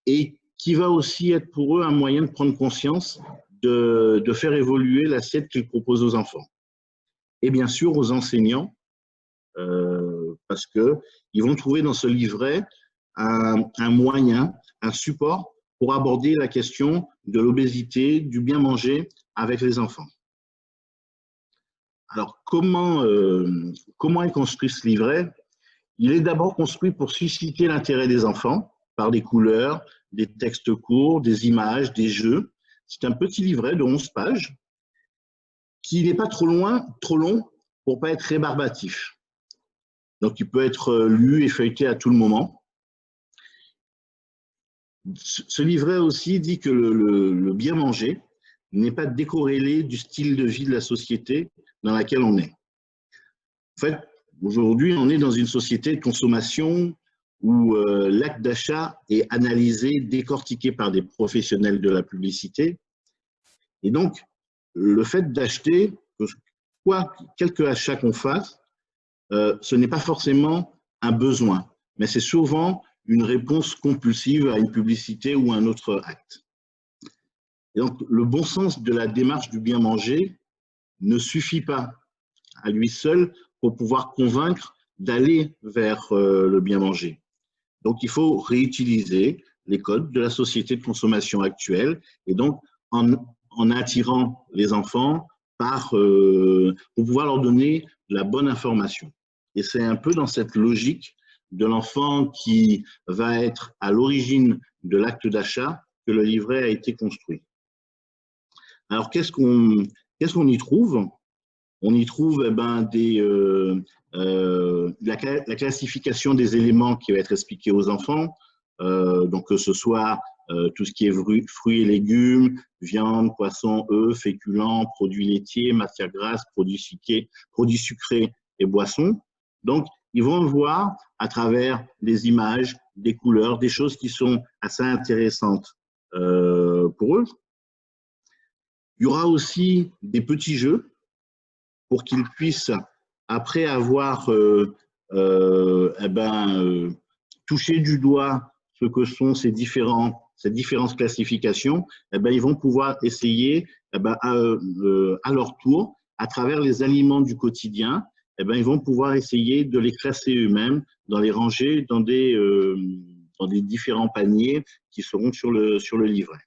et qui va aussi être pour eux un moyen de prendre conscience de faire évoluer l'assiette qu'ils proposent aux enfants. Et bien sûr aux enseignants, parce qu'ils vont trouver dans ce livret un moyen, un support pour aborder la question de l'obésité, du bien manger avec les enfants. Alors, comment est construit ce livret? Il est d'abord construit pour susciter l'intérêt des enfants par des couleurs, des textes courts, des images, des jeux. C'est un petit livret de 11 pages qui n'est pas trop long pour ne pas être rébarbatif. Donc, il peut être lu et feuilleté à tout le moment. Ce livret aussi dit que le bien manger n'est pas décorrélé du style de vie de la société dans laquelle on est. En fait, aujourd'hui, on est dans une société de consommation où l'acte d'achat est analysé, décortiqué par des professionnels de la publicité. Et donc, le fait d'acheter, quelque achat qu'on fasse, ce n'est pas forcément un besoin, mais c'est souvent une réponse compulsive à une publicité ou à un autre acte. Et donc, le bon sens de la démarche du bien manger ne suffit pas à lui seul pour pouvoir convaincre d'aller vers le bien manger. Donc, il faut réutiliser les codes de la société de consommation actuelle et donc en attirant les enfants pour pouvoir leur donner la bonne information. Et c'est un peu dans cette logique de l'enfant qui va être à l'origine de l'acte d'achat que le livret a été construit. Alors, qu'est-ce qu'on y trouve? On y trouve la classification des éléments qui va être expliquée aux enfants, donc que ce soit tout ce qui est fruits et légumes, viande, poisson, œufs, féculents, produits laitiers, matières grasses, produits sucrés et boissons. Donc, ils vont voir à travers des images, des couleurs, des choses qui sont assez intéressantes pour eux. Il y aura aussi des petits jeux pour qu'ils puissent, après avoir touché du doigt ce que sont ces différentes classifications, ils vont pouvoir essayer à leur tour, à travers les aliments du quotidien, ils vont pouvoir essayer de les classer eux-mêmes, dans les ranger dans des différents paniers qui seront sur le livret.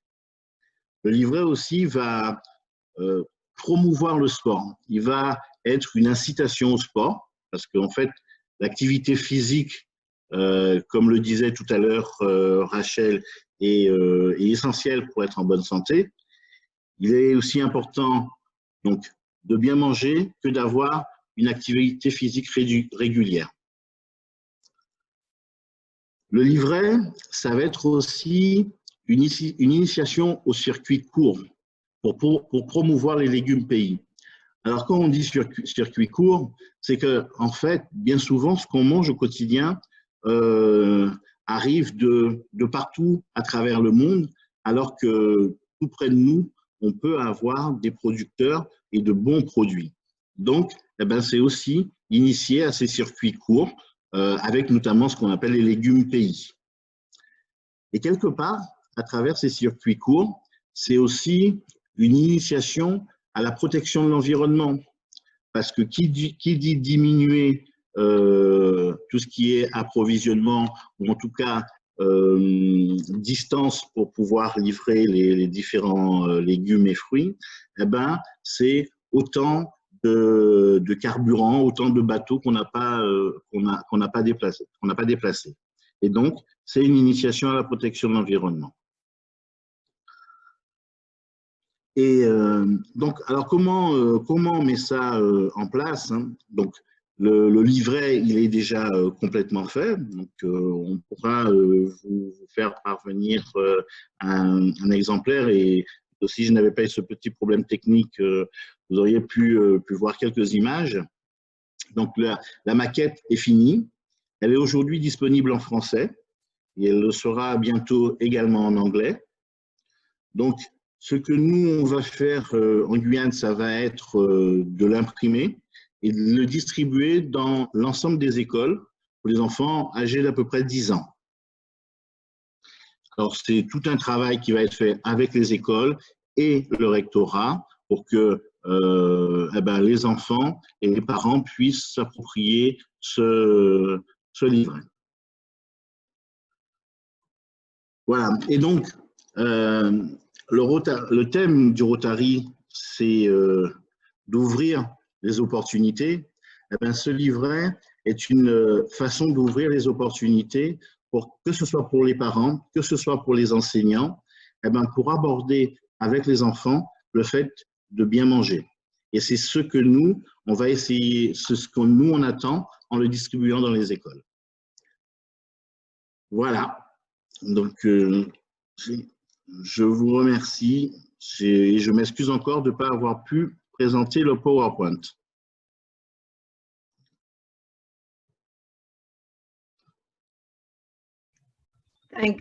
Le livret aussi va promouvoir le sport. Il va être une incitation au sport, parce qu'en fait, l'activité physique, comme le disait tout à l'heure Rachel, est essentielle pour être en bonne santé. Il est aussi important donc, de bien manger que d'avoir une activité physique régulière. Le livret, ça va être aussi une initiation au circuit court pour promouvoir les légumes pays. Alors, quand on dit circuit court, c'est que, en fait, bien souvent, ce qu'on mange au quotidien arrive de partout à travers le monde, alors que tout près de nous, on peut avoir des producteurs et de bons produits. Donc, c'est aussi initié à ces circuits courts, avec notamment ce qu'on appelle les légumes pays. Et quelque part, à travers ces circuits courts, c'est aussi une initiation à la protection de l'environnement. Parce que qui dit diminuer tout ce qui est approvisionnement, ou en tout cas distance pour pouvoir livrer les différents légumes et fruits, c'est autant de carburant, autant de bateaux qu'on n'a pas déplacés. Et donc, c'est une initiation à la protection de l'environnement. Et donc, alors comment on met ça en place, hein? Donc, le livret, il est déjà complètement fait. Donc, on pourra vous faire parvenir un exemplaire. Et si je n'avais pas eu ce petit problème technique, vous auriez pu voir quelques images. Donc, la maquette est finie. Elle est aujourd'hui disponible en français et elle le sera bientôt également en anglais. Donc, ce que nous, on va faire en Guyane, ça va être de l'imprimer et de le distribuer dans l'ensemble des écoles pour les enfants âgés d'à peu près 10 ans. Alors, c'est tout un travail qui va être fait avec les écoles et le rectorat pour que les enfants et les parents puissent s'approprier ce livret. Voilà. Et donc, le thème du Rotary, c'est d'ouvrir les opportunités. Ce livret est une façon d'ouvrir les opportunités, que ce soit pour les parents, que ce soit pour les enseignants, pour aborder avec les enfants le fait de bien manger. Et c'est ce que nous, on va essayer, c'est ce que nous, on attend en le distribuant dans les écoles. Voilà. Donc, je vous remercie et je m'excuse encore de ne pas avoir pu présenter le PowerPoint.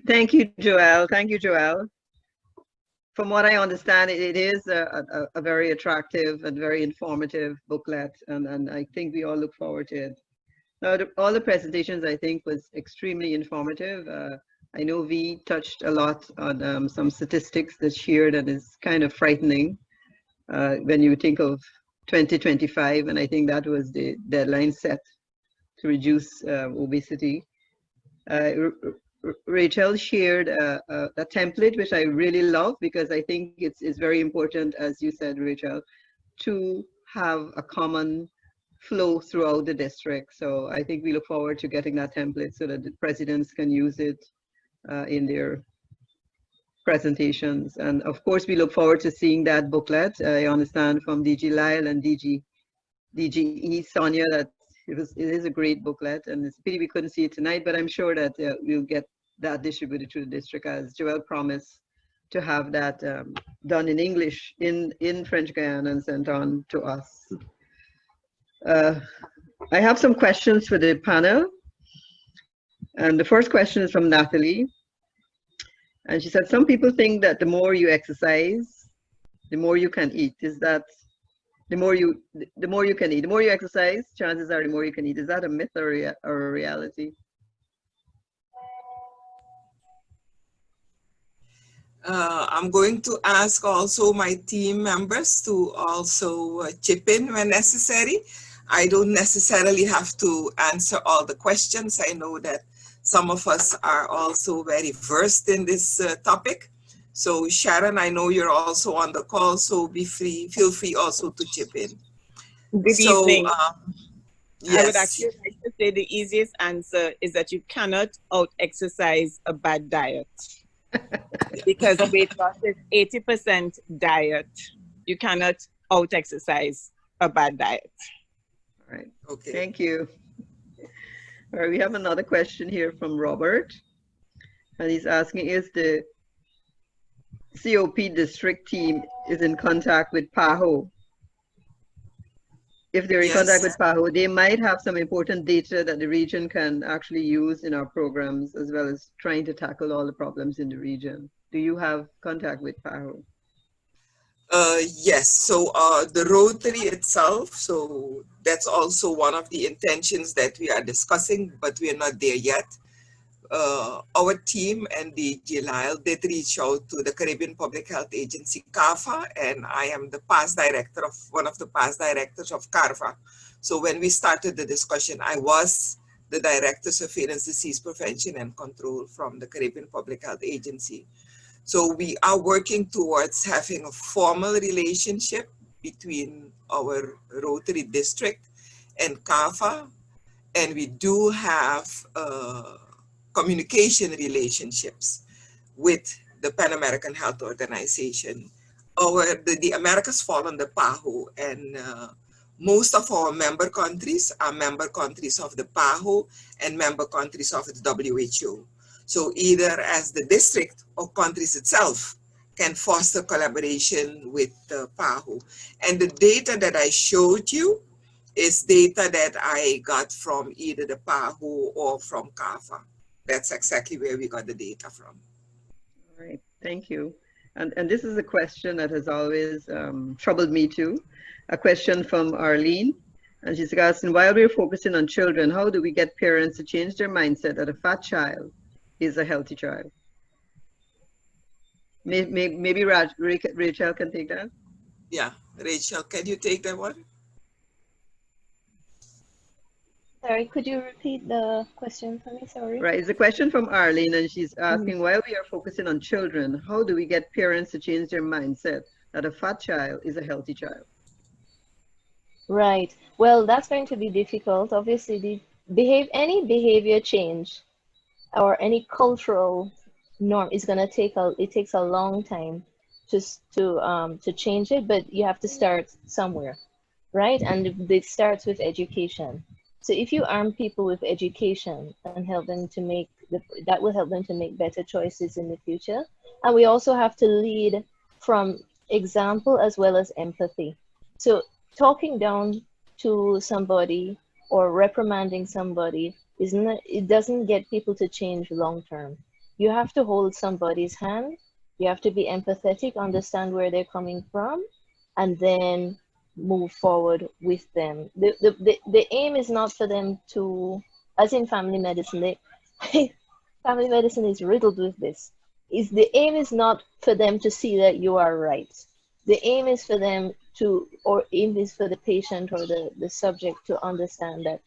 Thank you, Joel. Thank you, Joel. From what I understand, it is a very attractive and very informative booklet, and I think we all look forward to it. Now, all the presentations, I think, was extremely informative. I know V touched a lot on some statistics that shared, and is kind of frightening when you think of 2025, and I think that was the deadline set to reduce obesity. Rachel shared a template, which I really love, because I think it's very important, as you said, Rachel, to have a common flow throughout the district. So I think we look forward to getting that template so that the presidents can use it in their presentations. And of course, we look forward to seeing that booklet. I understand from DG Lyle and DGE Sonia that it is a great booklet, and it's a pity we couldn't see it tonight, but I'm sure that we'll get that distributed to the district, as Joel promised to have that done in English in French Guyana and sent on to us. I have some questions for the panel. And the first question is from Natalie. And she said, some people think that the more you exercise, the more you can eat. Is that the more you can eat? The more you exercise, chances are the more you can eat. Is that a myth or a reality? I'm going to ask also my team members to also chip in when necessary. I don't necessarily have to answer all the questions. I know that some of us are also very versed in this topic. So Sharon, I know you're also on the call, so feel free also to chip in. Good evening. Yes. I would actually like to say the easiest answer is that you cannot out-exercise a bad diet. Because weight loss is 80% diet. You cannot out-exercise a bad diet. All right. Okay. Thank you. All right, we have another question here from Robert. And he's asking, is the COP district team is in contact with PAHO? If they're in contact with PAHO, they might have some important data that the region can actually use in our programs, as well as trying to tackle all the problems in the region. Do you have contact with PAHO? Yes, so the Rotary itself, so that's also one of the intentions that we are discussing, but we are not there yet. Our team and the GLIL did reach out to the Caribbean Public Health Agency, CARFA, and I am the past director of one of the past directors of CARFA. So when we started the discussion, I was the Director of Surveillance, Disease Prevention and Control from the Caribbean Public Health Agency. So we are working towards having a formal relationship between our Rotary district and CARFA, and we do have communication relationships with the Pan American Health Organization. The Americas fall under PAHO, and most of our member countries are member countries of the PAHO and member countries of the WHO. So either as the district or countries itself can foster collaboration with PAHO. And the data that I showed you is data that I got from either the PAHO or from CARFA. That's exactly where we got the data from. All right, thank you. And this is a question that has always troubled me too. A question from Arlene, and she's asking, while we're focusing on children, how do we get parents to change their mindset that a fat child is a healthy child? Maybe Rachel can take that? Yeah, Rachel, can you take that one? Sorry, could you repeat the question for me? Sorry. Right, it's a question from Arlene, and she's asking, while we are focusing on children, how do we get parents to change their mindset that a fat child is a healthy child? Right. Well, that's going to be difficult. Obviously, any behavior change or any cultural norm is going to take it takes a long time to change it, but you have to start somewhere, right? And it starts with education. So if you arm people with education and help them to that will help them to make better choices in the future. And we also have to lead from example as well as empathy. So talking down to somebody or reprimanding somebody it doesn't get people to change long term. You have to hold somebody's hand. You have to be empathetic, understand where they're coming from, and then move forward with them. The aim is not for them to, as in family medicine, family medicine is riddled with this. The aim is not for them to see that you are right. The aim is for them aim is for the patient or the subject to understand that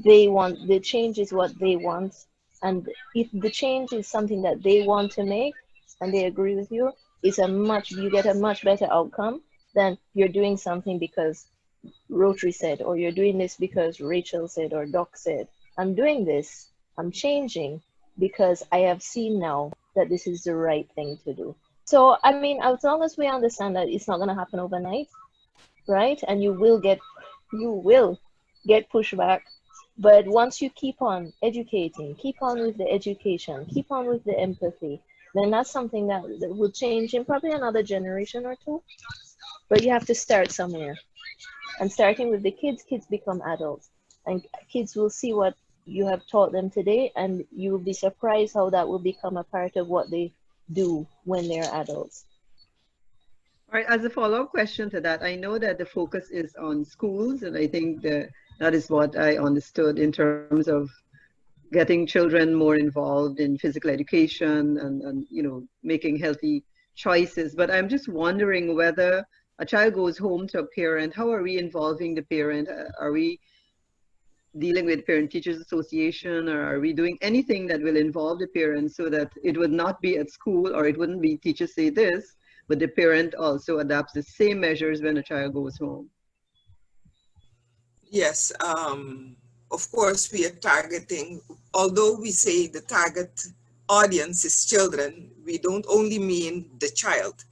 the change is what they want. And if the change is something that they want to make and they agree with you, you get a much better outcome than you're doing something because Rotary said, or you're doing this because Rachel said, or Doc said. I'm doing this, I'm changing because I have seen now that this is the right thing to do. So, I mean, as long as we understand that it's not going to happen overnight, right? And you will get pushback. But once you keep on educating, keep on with the education, keep on with the empathy, then that's something that will change in probably another generation or two. But you have to start somewhere. And starting with the kids become adults. and kids will see what you have taught them today, and you will be surprised how that will become a part of what they do when they're adults. All right, as a follow-up question to that, I know that the focus is on schools, and I think that is what I understood in terms of getting children more involved in physical education and you know, making healthy choices. But I'm just wondering whether a child goes home to a parent, how are we involving the parent? Are we dealing with Parent Teachers Association, or are we doing anything that will involve the parents so that it would not be at school, or it wouldn't be teachers say this, but the parent also adopts the same measures when a child goes home? Yes, of course, we are targeting, although we say the target audience is children, we don't only mean the child.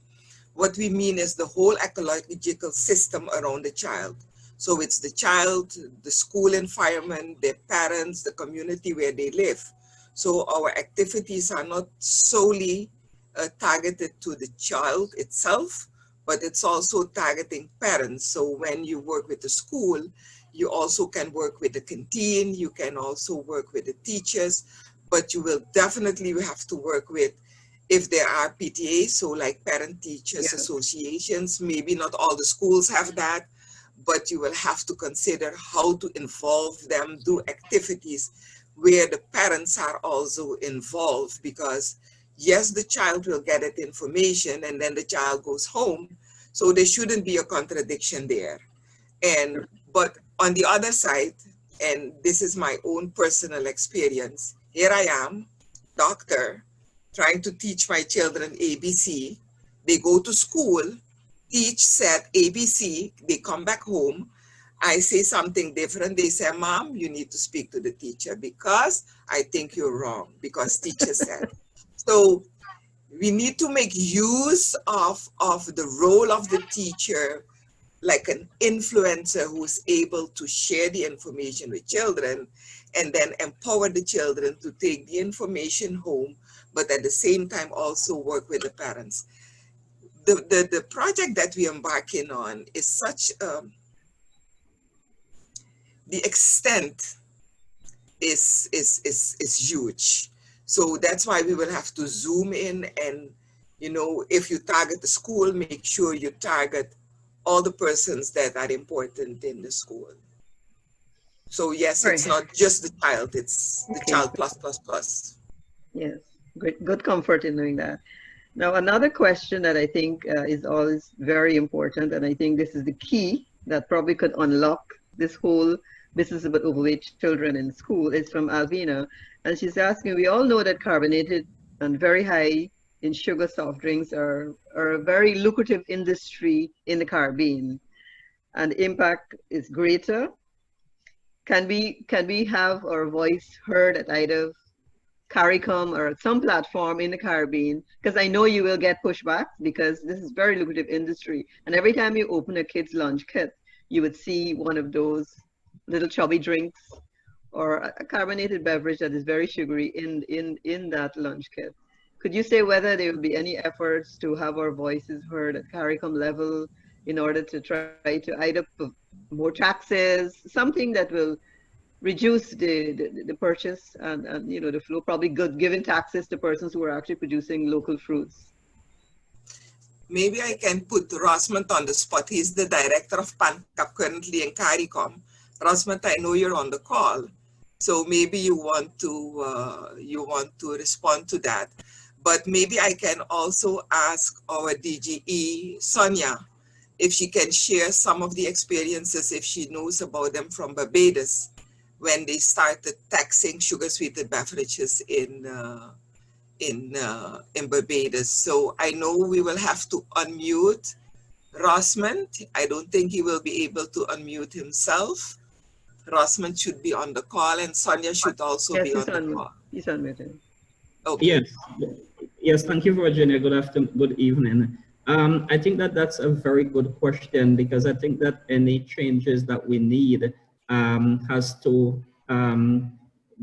What we mean is the whole ecological system around the child. So it's the child, the school environment, their parents, the community where they live. So our activities are not solely targeted to the child itself, but it's also targeting parents. So when you work with the school, you also can work with the canteen, you can also work with the teachers, but you will definitely have to work with, if there are PTAs, so like parent teachers associations, maybe not all the schools have that, but you will have to consider how to involve them, do activities where the parents are also involved, because yes, the child will get that information and then the child goes home. So there shouldn't be a contradiction there. But on the other side, and this is my own personal experience, here I am, doctor, trying to teach my children ABC. They go to school, teach set ABC, they come back home. I say something different. They say, Mom, you need to speak to the teacher because I think you're wrong, because teacher said. So we need to make use of the role of the teacher, like an influencer who's able to share the information with children and then empower the children to take the information home, but at the same time also work with the parents. The project that we are embarking on is such, the extent is huge. So that's why we will have to zoom in, and, you know, if you target the school, make sure you target all the persons that are important in the school. So yes, it's not just the child, it's the child plus, plus, plus. Yes, good comfort in knowing that. Now, another question that I think is always very important, and I think this is the key that probably could unlock this whole business about overweight children in school, is from Alvina. And she's asking, we all know that carbonated and very high in sugar soft drinks are a very lucrative industry in the Caribbean, and the impact is greater. Can we have our voice heard at either CARICOM or some platform in the Caribbean? Because I know you will get pushback, because this is very lucrative industry. And every time you open a kid's lunch kit, you would see one of those little chubby drinks or a carbonated beverage that is very sugary in that lunch kit. Could you say whether there will be any efforts to have our voices heard at CARICOM level in order to try to either put more taxes, something that will reduce the purchase and you know, the flow, probably giving taxes to persons who are actually producing local fruits? Maybe I can put Rosmond on the spot. He's the director of PANCAP currently in CARICOM. Rosmond, I know you're on the call, so maybe you want to respond to that. But maybe I can also ask our DGE, Sonia, if she can share some of the experiences, if she knows about them from Barbados, when they started taxing sugar-sweetened beverages in Barbados. So I know we will have to unmute Rosmond. I don't think he will be able to unmute himself. Rosmond should be on the call, and Sonia should also be on the call. He's unmuted. Okay. Yes, thank you, Virginia. Good afternoon, good evening. I think that that's a very good question, because I think that any changes that we need has to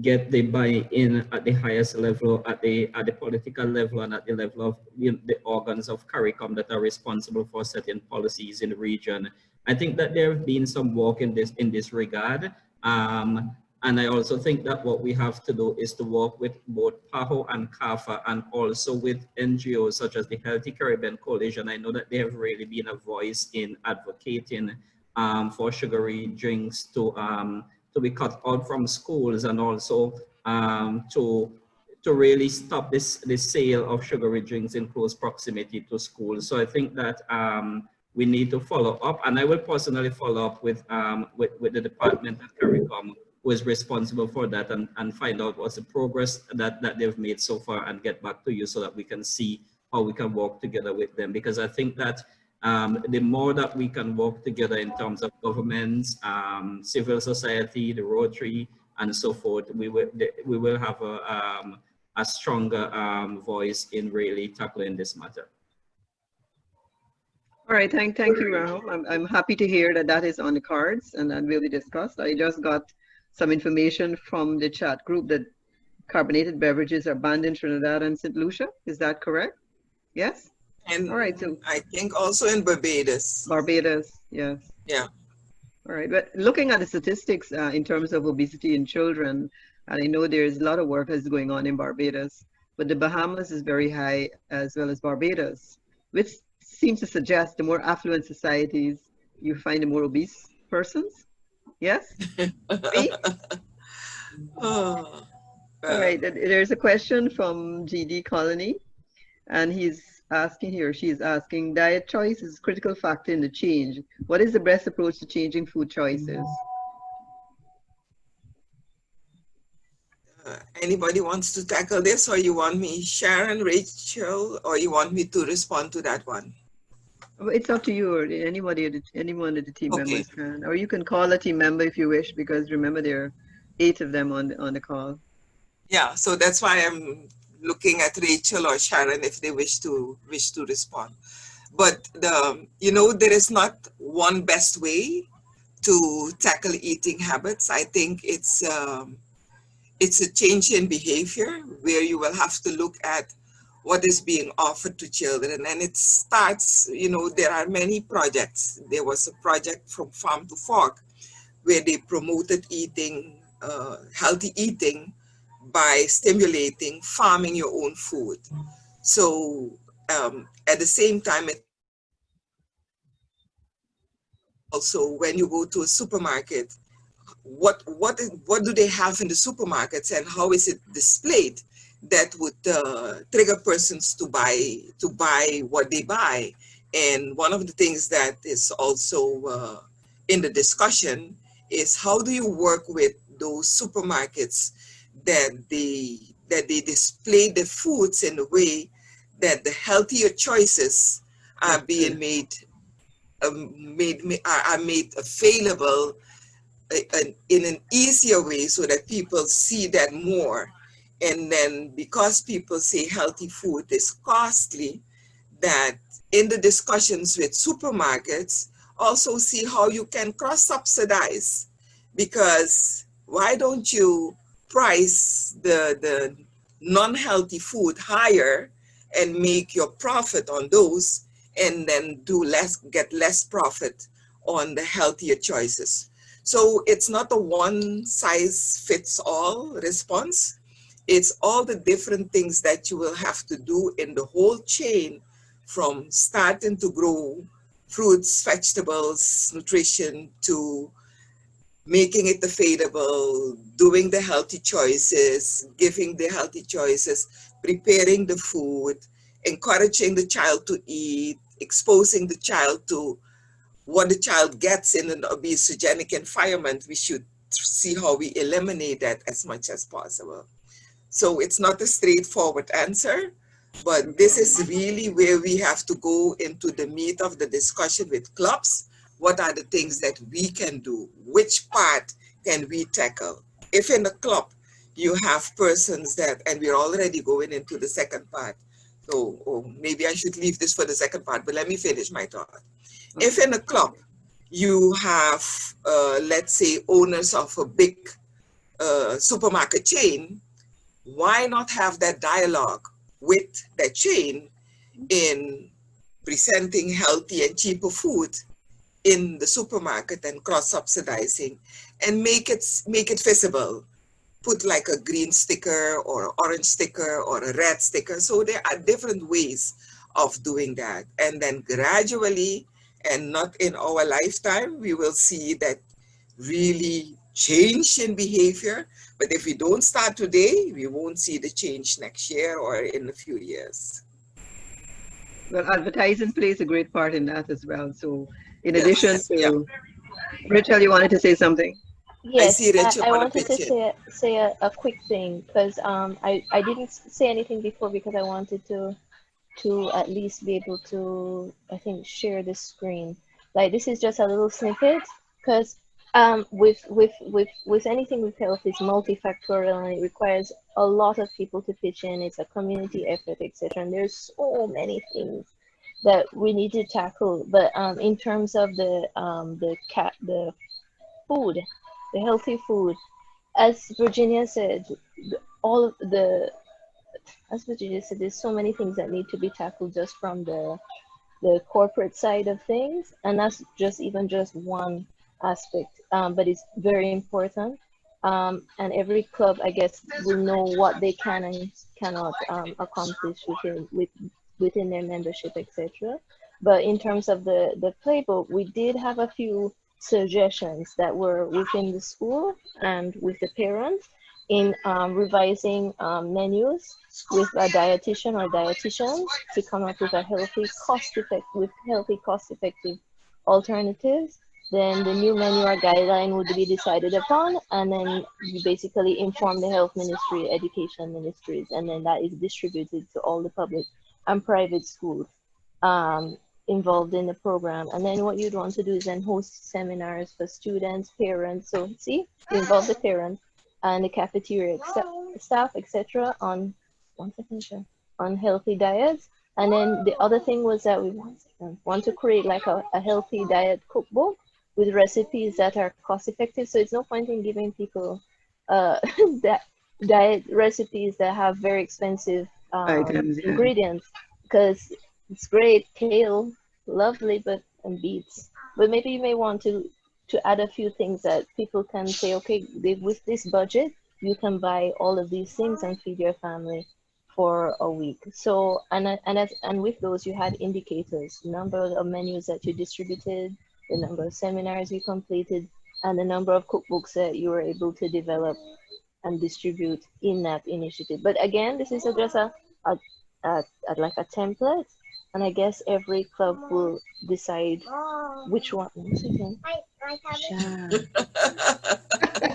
get the buy-in at the highest level, at the political level, and at the level of the organs of CARICOM that are responsible for setting policies in the region. I think that there have been some work in this regard. And I also think that what we have to do is to work with both PAHO and CAFA, and also with NGOs such as the Healthy Caribbean Coalition. I know that they have really been a voice in advocating for sugary drinks to be cut out from schools, and also to really stop this sale of sugary drinks in close proximity to schools. So I think that we need to follow up, and I will personally follow up with the department at CARICOM, who is responsible for that, and find out what's the progress that they've made so far, and get back to you so that we can see how we can work together with them. Because I think that the more that we can work together in terms of governments, civil society, the Rotary, and so forth, we will have a stronger voice in really tackling this matter. All right, thank you, Rahul. I'm happy to hear that that is on the cards and that will be discussed. I just got some information from the chat group that carbonated beverages are banned in Trinidad and St. Lucia. Is that correct? Yes? And all right, so I think also in Barbados. Barbados, yes. Yeah. All right, but looking at the statistics in terms of obesity in children, and I know there's a lot of work that's going on in Barbados, but the Bahamas is very high as well as Barbados, which seems to suggest the more affluent societies, you find the more obese persons. Yes? Oh, all right, there's a question from GD Colony, and he's asking, he or she is asking, diet choice is a critical factor in the change. What is the best approach to changing food choices? Anybody wants to tackle this, or you want me, Sharon, Rachel, or you want me to respond to that one? It's up to you, or anyone of the team members can, or you can call a team member if you wish, because remember there are 8 of them on the call. Yeah, so that's why I'm looking at Rachel or Sharon if they wish to respond. But there is not one best way to tackle eating habits. I think it's a change in behavior where you will have to look at what is being offered to children. And it starts, there are many projects. There was a project from Farm to Fork where they promoted eating, healthy eating by stimulating farming your own food. So at the same time, also when you go to a supermarket, what do they have in the supermarkets and how is it displayed that would trigger persons to buy what they buy. And one of the things that is also in the discussion is how do you work with those supermarkets that they display the foods in a way that the healthier choices are being made available in an easier way so that people see that more. And then because people say healthy food is costly, that in the discussions with supermarkets, also see how you can cross-subsidize. Because why don't you price the non-healthy food higher and make your profit on those, and then get less profit on the healthier choices. So it's not a one-size-fits-all response. It's all the different things that you will have to do in the whole chain, from starting to grow fruits, vegetables, nutrition, to making it available, doing the healthy choices, giving the healthy choices, preparing the food, encouraging the child to eat, exposing the child to what the child gets in an obesogenic environment. We should see how we eliminate that as much as possible. So it's not a straightforward answer, but this is really where we have to go into the meat of the discussion with clubs. What are the things that we can do? Which part can we tackle? If in a club you have persons that, and we're already going into the second part, so maybe I should leave this for the second part, but let me finish my thought. If in a club you have, let's say, owners of a big supermarket chain, why not have that dialogue with that chain in presenting healthy and cheaper food in the supermarket and cross-subsidizing, and make it visible. Put like a green sticker or an orange sticker or a red sticker. So there are different ways of doing that. And then gradually, and not in our lifetime, we will see that really change in behavior. But if we don't start today, we won't see the change next year or in a few years. Well, advertising plays a great part in that as well. So in Yes, addition yeah. to, Rachel, you wanted to say something? Yes, see Rachel I want to wanted to pitch in. say a quick thing because I didn't say anything before because I wanted to at least be able to, I think, share the screen. Like this is just a little snippet because with anything with health, it's multifactorial and it requires a lot of people to pitch in. It's a community effort, etc. And there's so many things that we need to tackle. But in terms of the food, the healthy food, as Virginia said, all the as Virginia said, there's so many things that need to be tackled just from the corporate side of things, and that's just even just one aspect, but it's very important. And every club, I guess, will know what they can and cannot accomplish within their membership, etc. But in terms of the playbook, we did have a few suggestions that were within the school and with the parents in revising menus with a dietitian or dietitians to come up with a healthy cost-effective alternatives. Then the new menu or guideline would be decided upon, and then you basically inform the health ministry, education ministries, and then that is distributed to all the public and private schools involved in the program. And then what you'd want to do is then host seminars for students, parents. So see, you involve the parents and the cafeteria staff, etc. on healthy diets. And then the other thing was that we want to create like a healthy diet cookbook with recipes that are cost effective. So it's no point in giving people that diet recipes that have very expensive Items, yeah. ingredients, because it's great, kale, lovely, and beets. But maybe you may want to add a few things that people can say, okay, with this budget, you can buy all of these things and feed your family for a week. So, and with those, you had indicators, number of menus that you distributed, the number of seminars you completed, and the number of cookbooks that you were able to develop and distribute in that initiative. But again, this is just like a template, and I guess every club will decide which one.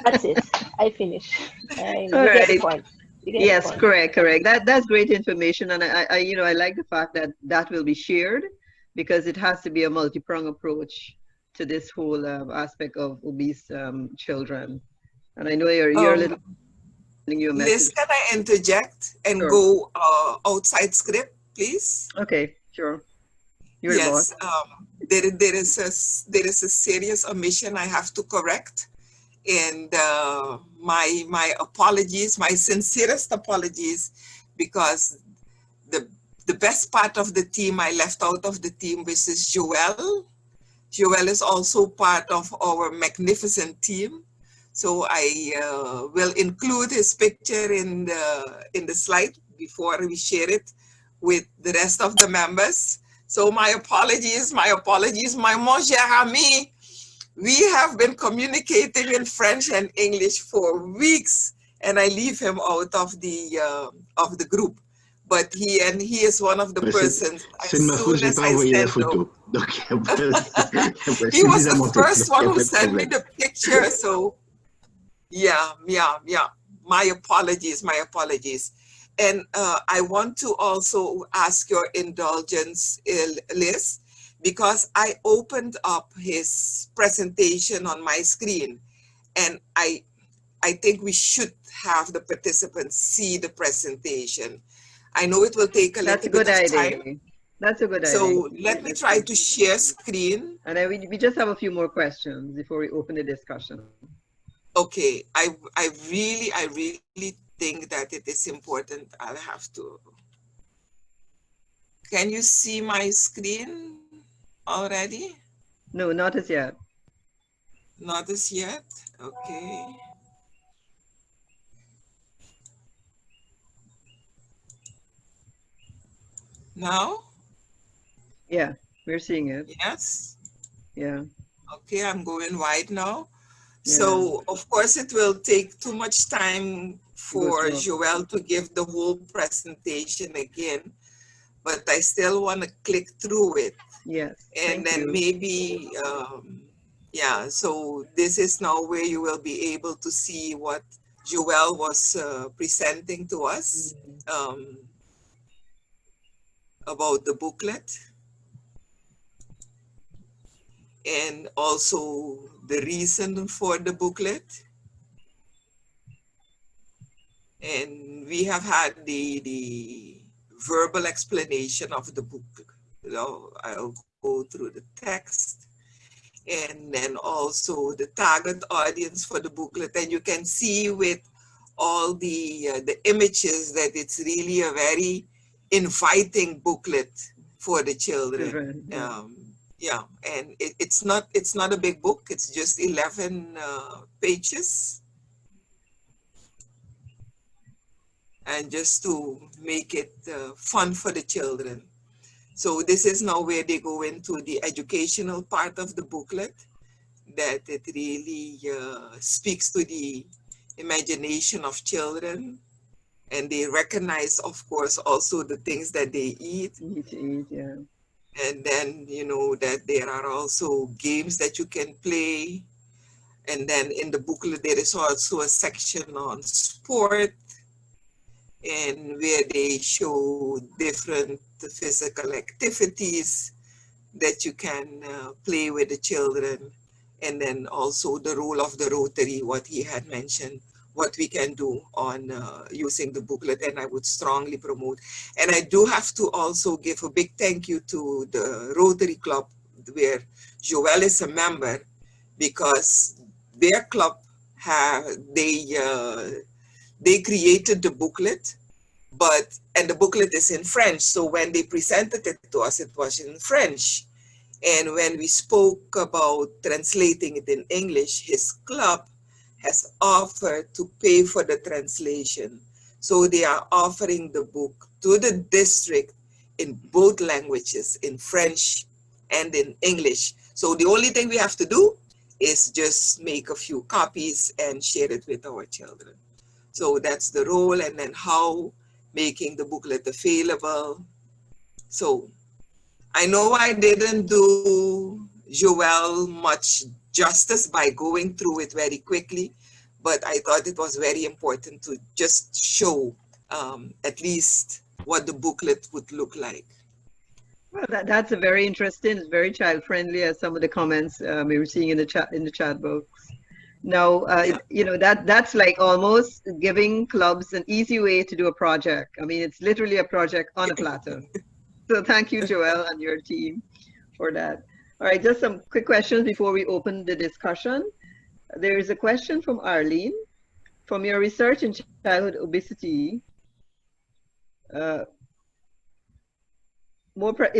That's it. I finish. You get the point. Yes, correct. That's great information, and I like the fact that that will be shared, because it has to be a multi-pronged approach to this whole aspect of obese children. And I know you're a little. Liz, can I interject and go outside script, please? Okay, sure. Yes, there is a serious omission I have to correct, and my apologies, my sincerest apologies, because the best part of the team I left out of the team, which is Joel. Joel is also part of our magnificent team. So I will include his picture in the slide before we share it with the rest of the members. So my apologies, my mon cher ami. We have been communicating in French and English for weeks, and I leave him out of the group. But he is one of the persons. C'est de ma faute, j'ai pas envoyé la photo. Donc, he was the first one who sent me the picture, so. Yeah. My apologies. And I want to also ask your indulgence, Liz, because I opened up his presentation on my screen, and I think we should have the participants see the presentation. I know it will take a little bit of time. That's a good idea. So let me try to share screen. And we just have a few more questions before we open the discussion. Okay, I really think that it is important. I'll have to. Can you see my screen already? No, not as yet. Not as yet. Okay. Now? Yeah, we're seeing it. Yes. Yeah. Okay, I'm going wide now. Yeah. So, of course, it will take too much time Go for through. Joelle to give the whole presentation again, but I still want to click through it. Yes. And Thank then you. maybe, yeah, so this is now where you will be able to see what Joelle was presenting to us about the booklet. And also the reason for the booklet. And we have had the verbal explanation of the book. You know, I'll go through the text and then also the target audience for the booklet. And you can see with all the images that it's really a very inviting booklet for the children. Yeah, and it's not a big book. It's just 11 pages. And just to make it fun for the children. So this is now where they go into the educational part of the booklet, that it really speaks to the imagination of children. And they recognize, of course, also the things that they eat. Need to eat, yeah. And then, you know, that there are also games that you can play. And then in the booklet, there is also a section on sport, and where they show different physical activities that you can play with the children. And then also the role of the Rotary, what he had mentioned, what we can do on using the booklet, and I would strongly promote. And I do have to also give a big thank you to the Rotary Club, where Joelle is a member, because their club they created the booklet, and the booklet is in French. So when they presented it to us, it was in French. And when we spoke about translating it in English, his club has offered to pay for the translation. So they are offering the book to the district in both languages, in French and in English. So the only thing we have to do is just make a few copies and share it with our children. So that's the role, and then how making the booklet available. So I know I didn't do Joelle much justice by going through it very quickly, but I thought it was very important to just show at least what the booklet would look like. Well, that's a very interesting, it's very child-friendly, as some of the comments we were seeing in the chat box. Now, you know, that's like almost giving clubs an easy way to do a project. I mean, it's literally a project on a platter. So thank you, Joelle, and your team for that. All right, just some quick questions before we open the discussion. There is a question from Arlene. From your research in childhood obesity, is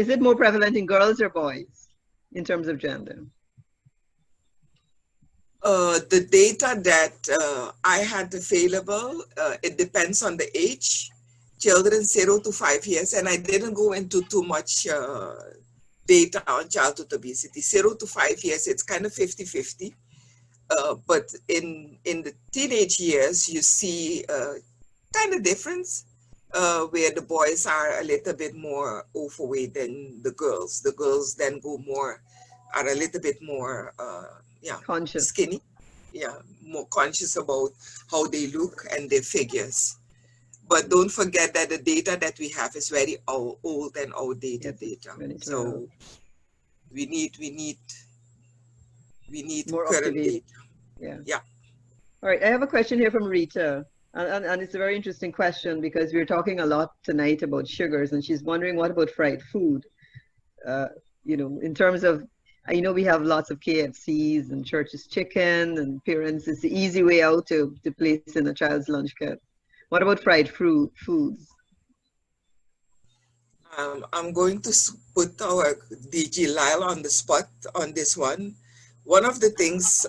it more prevalent in girls or boys in terms of gender? The data that I had available, it depends on the age. Children 0 to 5 years, and I didn't go into too much data on childhood obesity. 0 to 5 years, it's kind of 50-50. But in the teenage years, you see kind of difference where the boys are a little bit more overweight than the girls. The girls then are a little bit more conscious, skinny, more conscious about how they look and their figures. But don't forget that the data that we have is very old and outdated data. So we need more current data. Yeah. All right, I have a question here from Rita. And it's a very interesting question because we're talking a lot tonight about sugars, and she's wondering, what about fried food? You know, in terms of, I know we have lots of KFCs and Church's chicken, and parents, it's the easy way out to place in a child's lunch kit. What about fried foods? I'm going to put our DG Lyle on the spot on this one. One of the things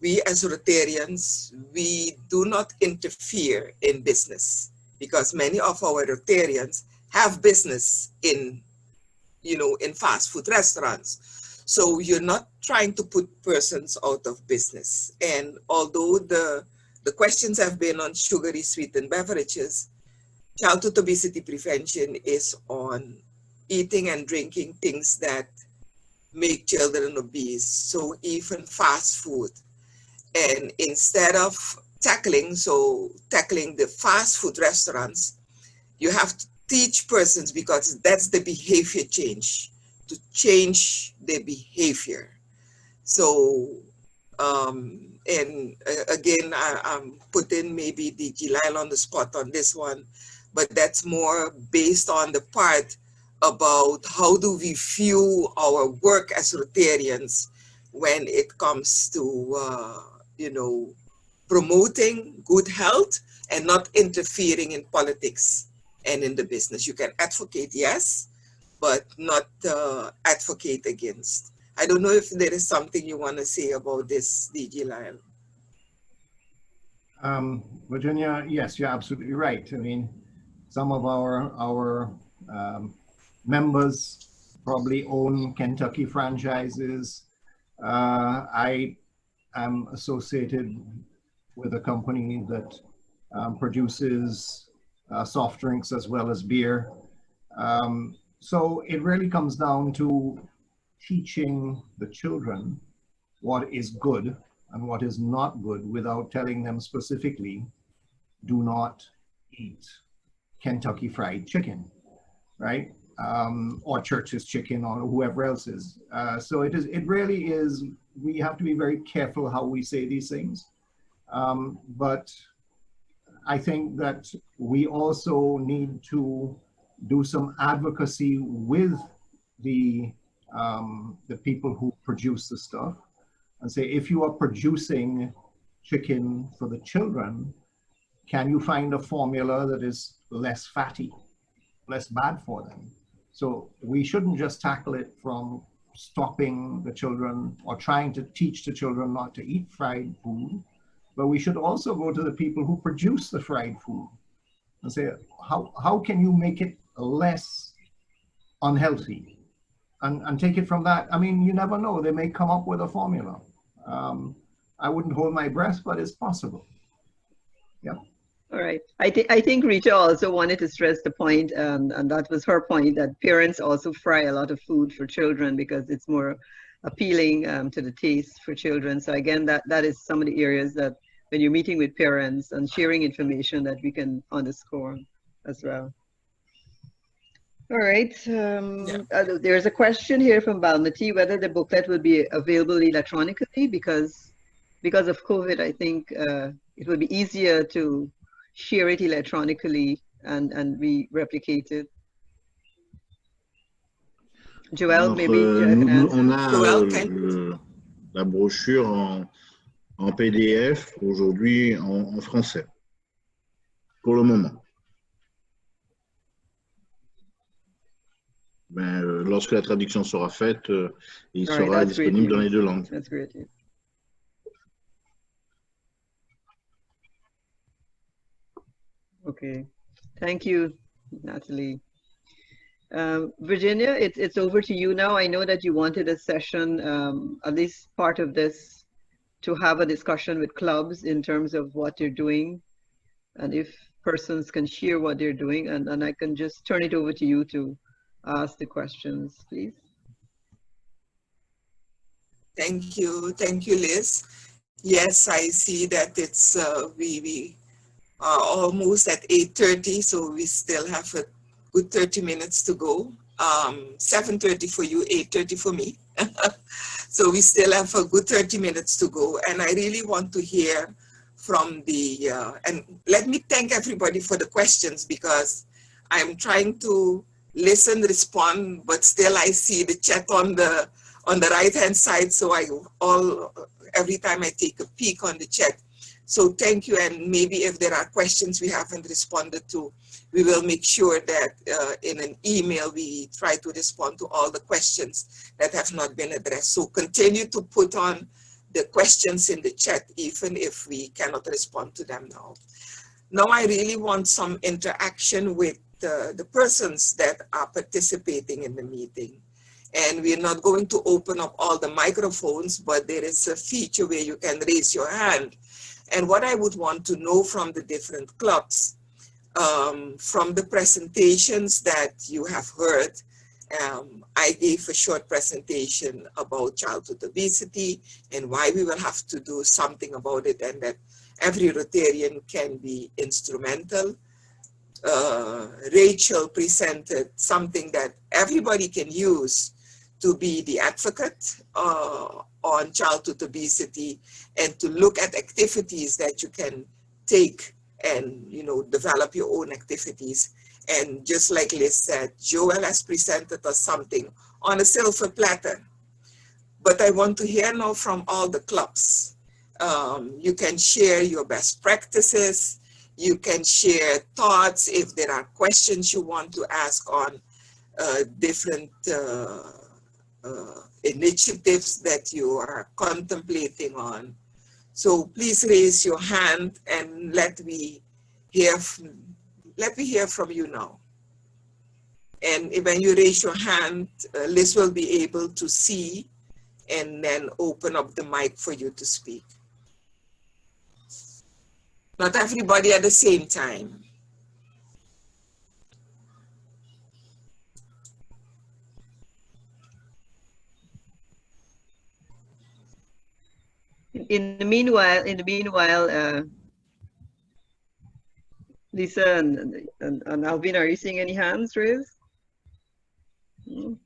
we as Rotarians, we do not interfere in business because many of our Rotarians have business in, in fast food restaurants. So you're not trying to put persons out of business. And although the questions have been on sugary sweetened beverages, childhood obesity prevention is on eating and drinking things that make children obese. So even fast food. And instead of tackling the fast food restaurants, you have to teach persons, because that's the behavior change, to change their behavior. So, again, I'm putting maybe DG Lyle on the spot on this one, but that's more based on the part about how do we view our work as Rotarians when it comes to, promoting good health and not interfering in politics and in the business. You can advocate, yes, but not advocate against. I don't know if there is something you want to say about this, DG Lyle. Virginia, yes, you're absolutely right. I mean, some of our members probably own Kentucky franchises. I am associated with a company that produces soft drinks as well as beer. So it really comes down to teaching the children what is good and what is not good without telling them specifically, do not eat Kentucky Fried Chicken, right? Or Church's Chicken or whoever else is. So it really is, we have to be very careful how we say these things. But I think that we also need to do some advocacy with the people who produce the stuff and say, if you are producing chicken for the children, can you find a formula that is less fatty, less bad for them? So we shouldn't just tackle it from stopping the children or trying to teach the children not to eat fried food, but we should also go to the people who produce the fried food and say, how can you make it less unhealthy? And take it from that. I mean, you never know, they may come up with a formula. I wouldn't hold my breath, but it's possible. Yeah. All right. I think Rita also wanted to stress the point, and that was her point, that parents also fry a lot of food for children because it's more appealing to the taste for children. So again, that is some of the areas that when you're meeting with parents and sharing information that we can underscore as well. All right. There's a question here from Balmati, whether the booklet will be available electronically because of COVID. I think it would be easier to share it electronically and be replicated. Joël, maybe nous, on a la brochure en PDF aujourd'hui en français, pour le moment. Ben, lorsque la traduction sera faite, il sera disponible dans les deux langues. That's great. Yeah. Okay, thank you, Natalie. Virginia, it's over to you now. I know that you wanted a session, at least part of this, to have a discussion with clubs in terms of what they're doing and if persons can share what they're doing, and I can just turn it over to you to ask the questions, please. Thank you, Liz. Yes, I see that it's we are almost at 8:30, so we still have a good 30 minutes to go. 7:30 for you, 8:30 for me. So we still have a good 30 minutes to go, and I really want to hear from the and let me thank everybody for the questions, because I'm trying to listen, respond, but still I see the chat on the right hand side, so every time I take a peek on the chat. So thank you, and maybe if there are questions we haven't responded to, we will make sure that in an email we try to respond to all the questions that have not been addressed. So continue to put on the questions in the chat, even if we cannot respond to them now. Now I really want some interaction with the persons that are participating in the meeting. And we're not going to open up all the microphones, but there is a feature where you can raise your hand. And what I would want to know from the different clubs, from the presentations that you have heard, I gave a short presentation about childhood obesity and why we will have to do something about it, and that every Rotarian can be instrumental. Rachel presented something that everybody can use to be the advocate on childhood obesity, and to look at activities that you can take and, you know, develop your own activities. And just like Liz said, Joel has presented us something on a silver platter. But I want to hear now from all the clubs. You can share your best practices. You can share thoughts if there are questions you want to ask on different initiatives that you are contemplating on. So please raise your hand and let me hear from you now. And when you raise your hand, Liz will be able to see and then open up the mic for you to speak. Not everybody at the same time. In the meanwhile, Lisa and Alvin, are you seeing any hands raised? No.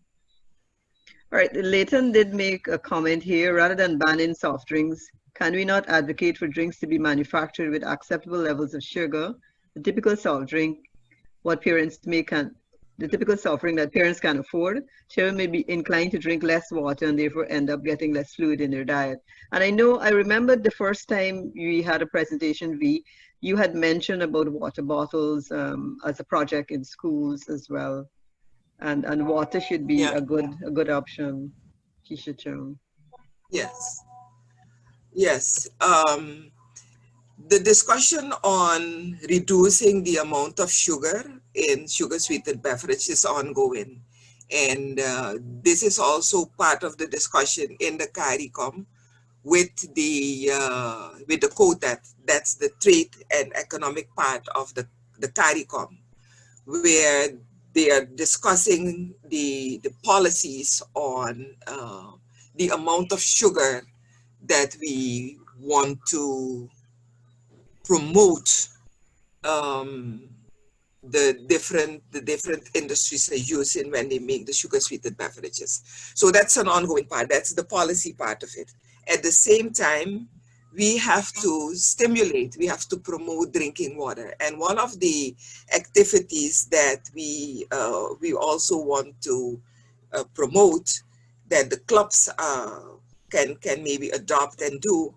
All right, Leighton did make a comment here. Rather than banning soft drinks, can we not advocate for drinks to be manufactured with acceptable levels of sugar? The typical soft drink, the typical soft drink that parents can afford, children may be inclined to drink less water and therefore end up getting less fluid in their diet. And I remember the first time we had a presentation, V, you had mentioned about water bottles as a project in schools as well. And water should be a good option, Keisha Chung. Yes. Yes. The discussion on reducing the amount of sugar in sugar-sweetened beverages is ongoing. And this is also part of the discussion in the CARICOM with the COTAT, that's the trade and economic part of the CARICOM, where they are discussing the policies on the amount of sugar that we want to promote the different industries are using when they make the sugar-sweetened beverages. So that's an ongoing part. That's the policy part of it. At the same time, we have to stimulate, we have to promote drinking water. And one of the activities that we also want to promote, that the clubs can maybe adopt and do,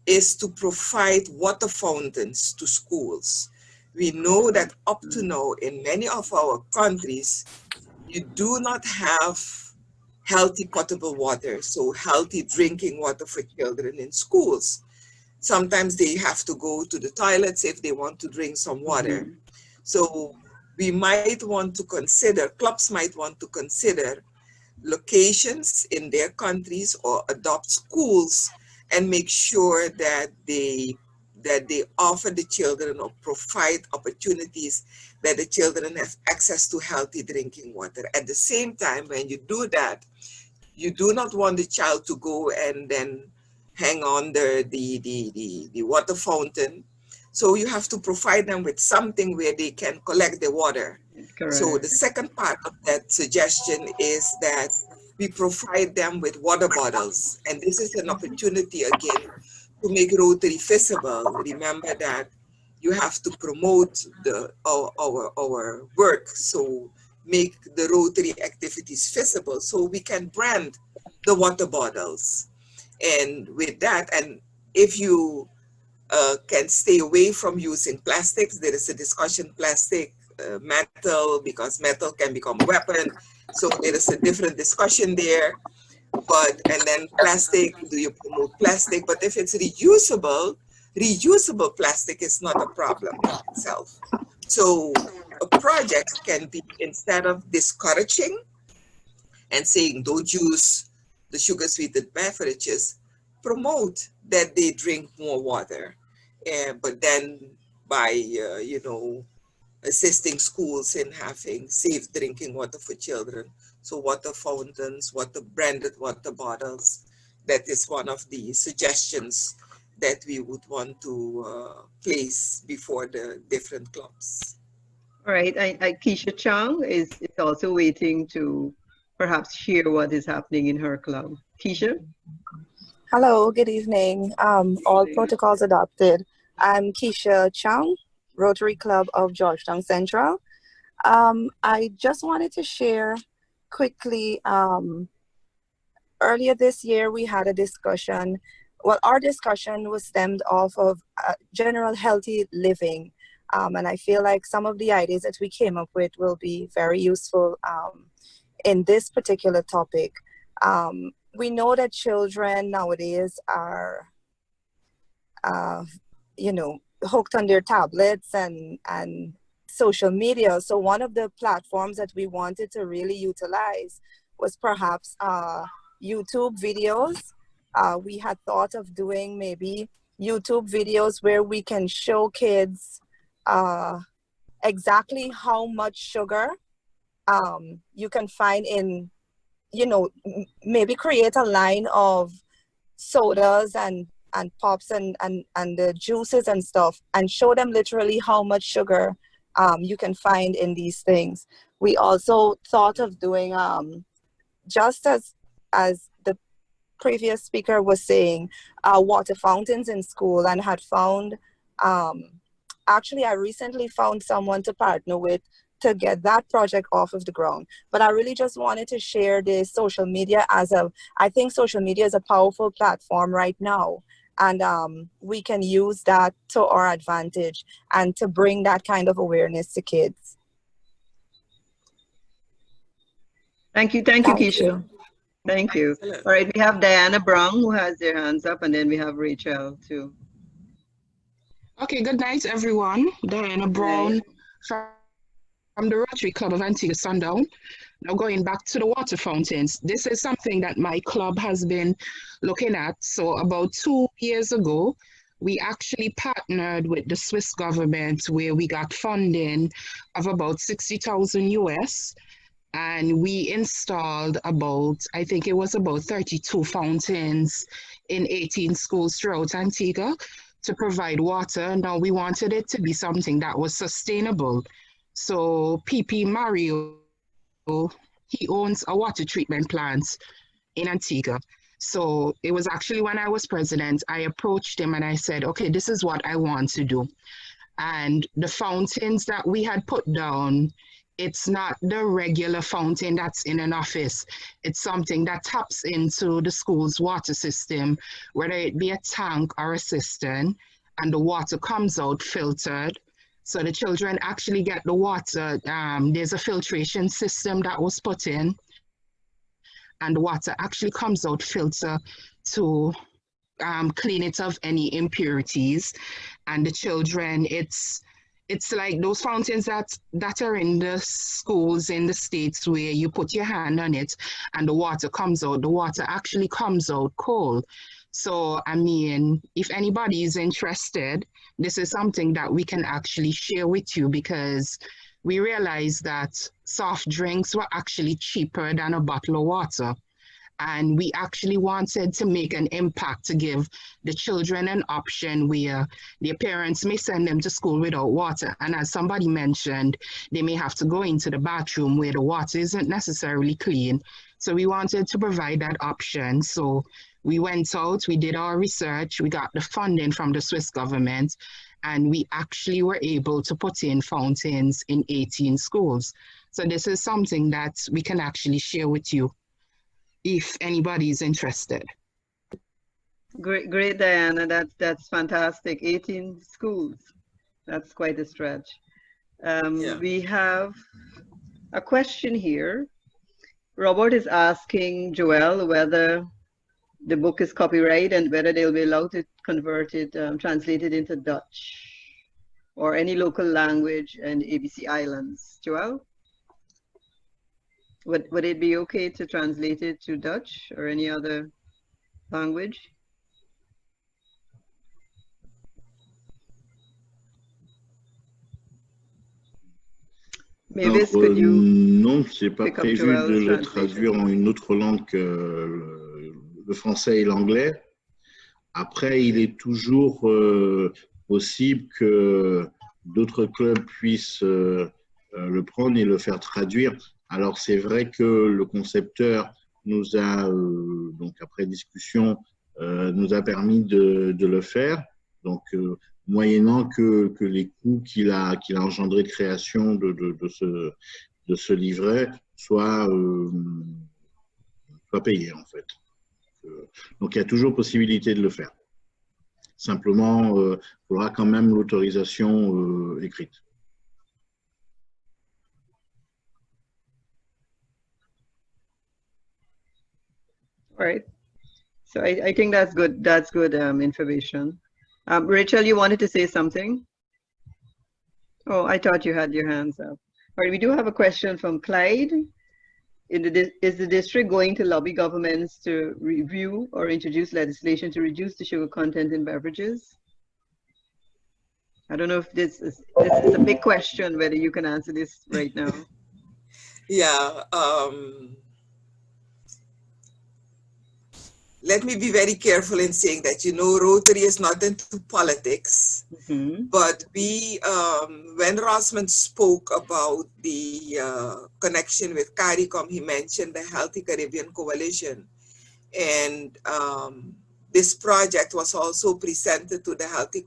is to provide water fountains to schools. We know that up to now in many of our countries, you do not have healthy potable water, so healthy drinking water for children in schools. Sometimes they have to go to the toilets if they want to drink some water. So we might want to consider, clubs might want to consider locations in their countries or adopt schools and make sure that they offer the children or provide opportunities that the children have access to healthy drinking water. At the same time, when you do that, you do not want the child to go and then hang on the water fountain. So you have to provide them with something where they can collect the water. Correct. So the second part of that suggestion is that we provide them with water bottles. And this is an opportunity again to make Rotary visible. Remember that you have to promote our work. So make the Rotary activities visible so we can brand the water bottles. And with that, and if you can stay away from using plastics. There is a discussion plastic, metal, because metal can become a weapon. So there is a different discussion there. But, and then plastic, do you promote plastic? But if it's reusable, reusable plastic is not a problem in itself. So a project can be, instead of discouraging and saying, don't use the sugar-sweetened beverages, promote that they drink more water. But then by, you know, assisting schools in having safe drinking water for children. So water fountains, branded water bottles. That is one of the suggestions that we would want to place before the different clubs. All right, Keisha Chang is also waiting to perhaps share what is happening in her club. Keisha? Hello, good evening. All protocols adopted. I'm Keisha Chang, Rotary Club of Georgetown Central. I just wanted to share quickly, earlier this year we had a discussion. Well, our discussion was stemmed off of general healthy living. And I feel like some of the ideas that we came up with will be very useful in this particular topic. We know that children nowadays are, you know, hooked on their tablets and social media. So one of the platforms that we wanted to really utilize was perhaps YouTube videos. We had thought of doing maybe YouTube videos where we can show kids exactly how much sugar you can find in, you know, maybe create a line of sodas and pops and the juices and stuff, and show them literally how much sugar you can find in these things. We also thought of doing, just as the previous speaker was saying, water fountains in school, and had found, actually I recently found someone to partner with to get that project off of the ground. But I really just wanted to share this social media I think social media is a powerful platform right now. And we can use that to our advantage and to bring that kind of awareness to kids. Thank you, Keisha. Thank you. All right, we have Diana Brown who has their hands up, and then we have Rachel too. Okay, good night, everyone. Diana Brown from the Rotary Club of Antigua Sundown. Now going back to the water fountains, this is something that my club has been looking at. So about 2 years ago, we actually partnered with the Swiss government where we got funding of about 60,000 US. And we installed about, I think it was about 32 fountains in 18 schools throughout Antigua to provide water. Now we wanted it to be something that was sustainable. So PP Mario, he owns a water treatment plant in Antigua. So it was actually when I was president, I approached him and I said, okay, this is what I want to do. And the fountains that we had put down, it's not the regular fountain that's in an office. It's something that taps into the school's water system, whether it be a tank or a cistern, and the water comes out filtered. So the children actually get the water. There's a filtration system that was put in, and the water actually comes out filtered to clean it of any impurities. And the children, it's like those fountains that are in the schools in the States where you put your hand on it and the water comes out. The water actually comes out cold. So, I mean, if anybody is interested, this is something that we can actually share with you, because we realized that soft drinks were actually cheaper than a bottle of water. And we actually wanted to make an impact to give the children an option where their parents may send them to school without water. And as somebody mentioned, they may have to go into the bathroom where the water isn't necessarily clean. So we wanted to provide that option. So we went out, we did our research, we got the funding from the Swiss government, and we actually were able to put in fountains in 18 schools. So this is something that we can actually share with you if anybody is interested. Great, Diana. That's fantastic. 18 schools. That's quite a stretch. Yeah. We have a question here. Robert is asking Joelle whether the book is copyright and whether they'll be allowed to convert it, translate it into Dutch or any local language in ABC Islands. Joelle? Would it be okay to translate it to Dutch or any other language? Mavis, could you non, c'est pas pick up prévu Joelle's de le translation? traduire en une autre langue que le français et l'anglais. Après, il est toujours possible que d'autres clubs puissent le prendre et le faire traduire. Alors, c'est vrai que le concepteur nous a, donc après discussion, nous a permis de le faire. Donc, moyennant que les coûts qu'il a engendrés de création de ce livret soient payés, en fait. Donc, il y a toujours possibilité de le faire. Simplement, il faudra quand même l'autorisation écrite. All right. So I think that's good. That's good information. Rachel, you wanted to say something? Oh, I thought you had your hands up. All right, we do have a question from Clyde. Is the district going to lobby governments to review or introduce legislation to reduce the sugar content in beverages? I don't know if this is a big question, whether you can answer this right now. Yeah. Let me be very careful in saying that, you know, Rotary is not into politics, but we, when Rossman spoke about the connection with CARICOM, he mentioned the Healthy Caribbean Coalition. And this project was also presented to the Healthy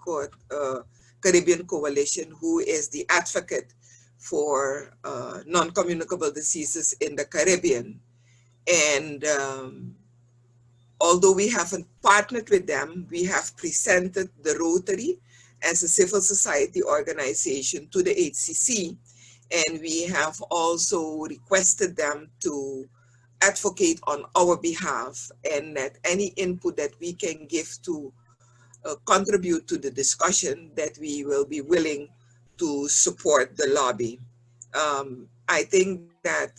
Caribbean Coalition, who is the advocate for non-communicable diseases in the Caribbean. And although we haven't partnered with them, we have presented the Rotary as a civil society organization to the HCC. And we have also requested them to advocate on our behalf, and that any input that we can give to contribute to the discussion, that we will be willing to support the lobby. I think that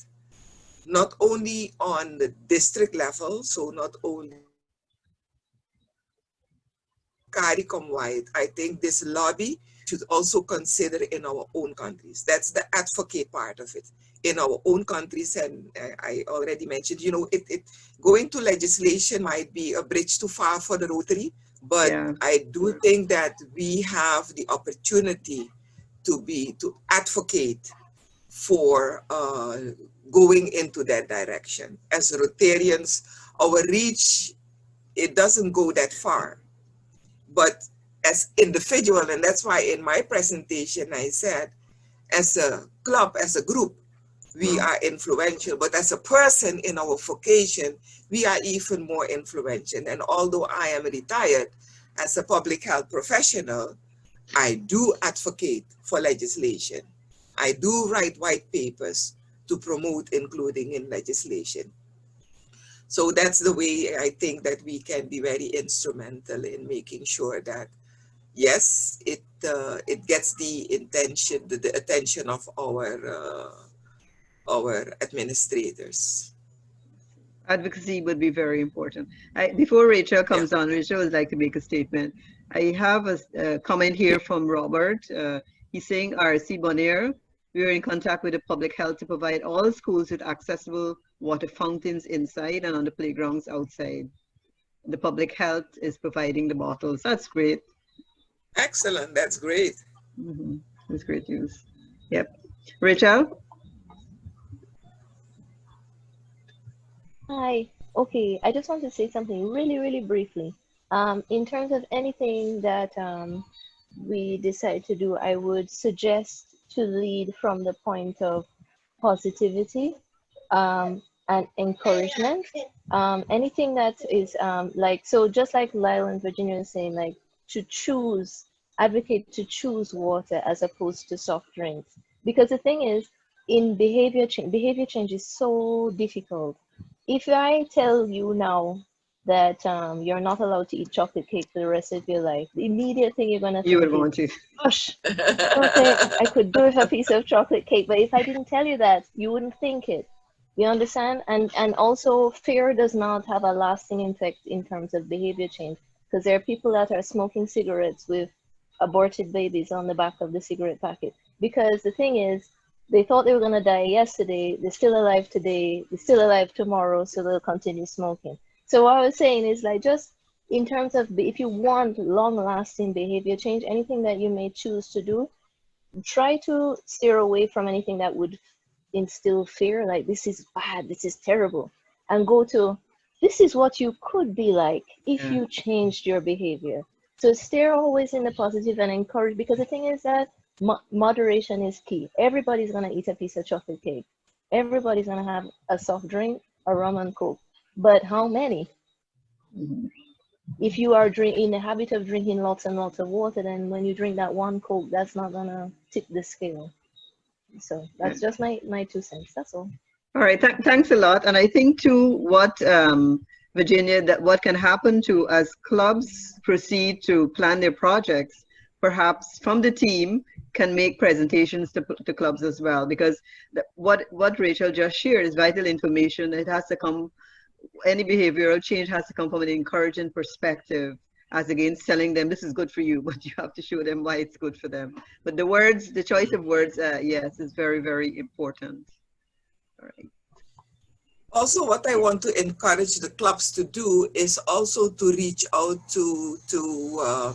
not only on the district level, so not only CARICOM-wide, I think this lobby should also consider in our own countries. That's the advocate part of it. In our own countries, and I already mentioned, you know, going to legislation might be a bridge too far for the Rotary, but yeah. I do think that we have the opportunity to advocate for going into that direction. As Rotarians, our reach, it doesn't go that far. But as individual, and that's why in my presentation I said, as a club, as a group, we are influential, but as a person in our vocation, we are even more influential. And although I am retired as a public health professional, I do advocate for legislation. I do write white papers to promote including in legislation. So that's the way I think that we can be very instrumental in making sure that, yes, it gets the attention of our administrators. Advocacy would be very important. Before Rachel comes on, Rachel would like to make a statement. I have a comment here from Robert. He's saying, RC Bonaire, we are in contact with the public health to provide all schools with accessible water fountains inside and on the playgrounds outside. The public health is providing the bottles. That's great. Excellent. That's great. That's great news. Yep. Rachel? Hi. Okay, I just want to say something really, really briefly. In terms of anything that we decide to do, I would suggest to lead from the point of positivity and encouragement, Anything that is like, so just like Lyle and Virginia is saying, like to choose, advocate to choose water as opposed to soft drinks. Because the thing is, in behavior change is so difficult. If I tell you now that you're not allowed to eat chocolate cake for the rest of your life, the immediate thing you're gonna You think would want to. gosh, okay, I could do with a piece of chocolate cake, but if I didn't tell you that, you wouldn't think it. You understand? And also fear does not have a lasting effect in terms of behavior change, because there are people that are smoking cigarettes with aborted babies on the back of the cigarette packet. Because the thing is, they thought they were gonna die yesterday, they're still alive today, they're still alive tomorrow, so they'll continue smoking. So what I was saying is like just in terms of if you want long-lasting behavior change, anything that you may choose to do, try to steer away from anything that would instill fear, like this is bad, this is terrible, and go to this is what you could be like if you changed your behavior. So steer always in the positive and encourage, because the thing is that moderation is key. Everybody's going to eat a piece of chocolate cake. Everybody's going to have a soft drink, a rum and coke. But how many? If you are in the habit of drinking lots and lots of water, then when you drink that one coke, that's not going to tip the scale. So that's just my 2 cents. That's all. All right, thanks a lot. And I think too, what Virginia, that what can happen to as clubs proceed to plan their projects, perhaps from the team can make presentations to clubs as well, because what Rachel just shared is vital information. It has to come, any behavioral change has to come from an encouraging perspective, as against telling them this is good for you, but you have to show them why it's good for them. But the words, the choice of words, yes, is very, very important. All right. Also, what I want to encourage the clubs to do is also to reach out to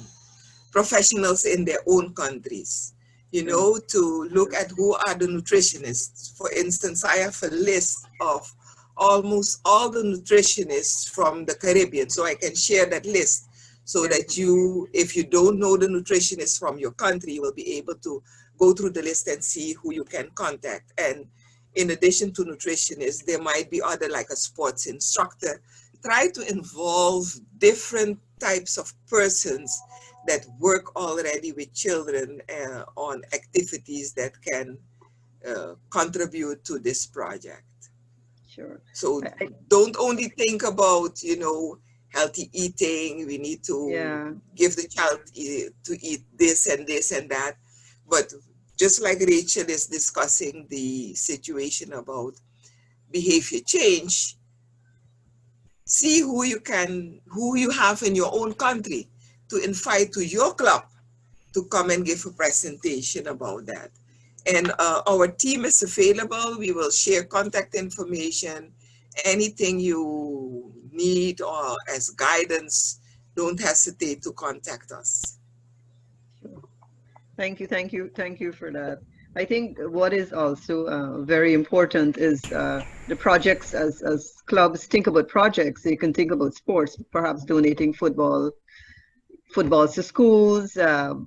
professionals in their own countries, you know, to look at who are the nutritionists. For instance, I have a list of almost all the nutritionists from the Caribbean, so I can share that list so that you, if you don't know the nutritionists from your country, you will be able to go through the list and see who you can contact. And in addition to nutritionists, there might be other, like a sports instructor. Try to involve different types of persons that work already with children on activities that can contribute to this project. Sure. So don't only think about, you know, healthy eating. We need to give the child to eat this and this and that. But just like Rachel is discussing the situation about behavior change, see who you have in your own country to invite to your club to come and give a presentation about that. And our team is available. We will share contact information. Anything you need or as guidance, don't hesitate to contact us. Sure. Thank you for that. I think what is also very important is the projects, as clubs think about projects, they can think about sports, perhaps donating footballs to schools,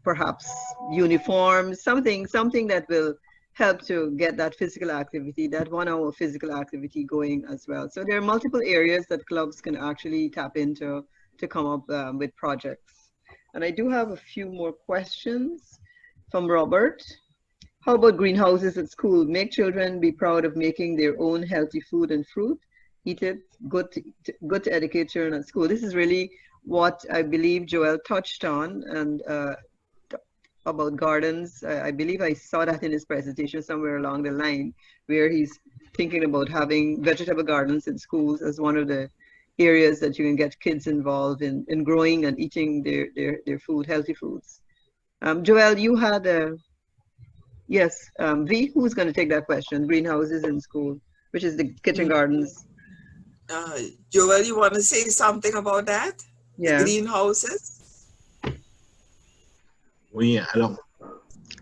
perhaps uniforms, something that will help to get that physical activity, that 1 hour physical activity going as well. So there are multiple areas that clubs can actually tap into to come up with projects. And I do have a few more questions from Robert. How about greenhouses at school? Make children be proud of making their own healthy food and fruit. Eat it, good to educate children at school. This is really what I believe Joel touched on, and about gardens. I believe I saw that in his presentation somewhere along the line, where he's thinking about having vegetable gardens in schools as one of the areas that you can get kids involved in growing and eating their food, healthy foods. Joel, you had a, yes, V, who's going to take that question? Greenhouses in school, which is the kitchen gardens. Joel, you want to say something about that? Yeah. The greenhouses? Oui,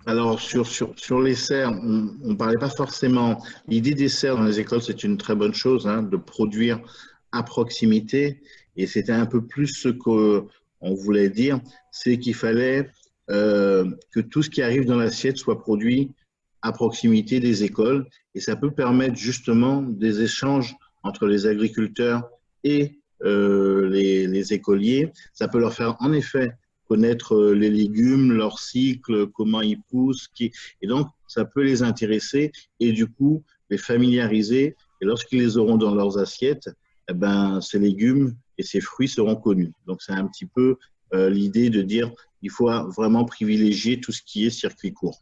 alors sur les serres, on ne parlait pas forcément. L'idée des serres dans les écoles, c'est une très bonne chose, hein, de produire à proximité. Et c'était un peu plus ce qu'on voulait dire, c'est qu'il fallait que tout ce qui arrive dans l'assiette soit produit à proximité des écoles. Et ça peut permettre justement des échanges entre les agriculteurs et les écoliers. Ça peut leur faire en effet connaître les légumes, leur cycle, comment ils poussent, et donc ça peut les intéresser et du coup les familiariser. Et lorsqu'ils les auront dans leurs assiettes, eh ben, ces légumes et ces fruits seront connus. Donc c'est un petit peu l'idée de dire il faut vraiment privilégier tout ce qui est circuit court.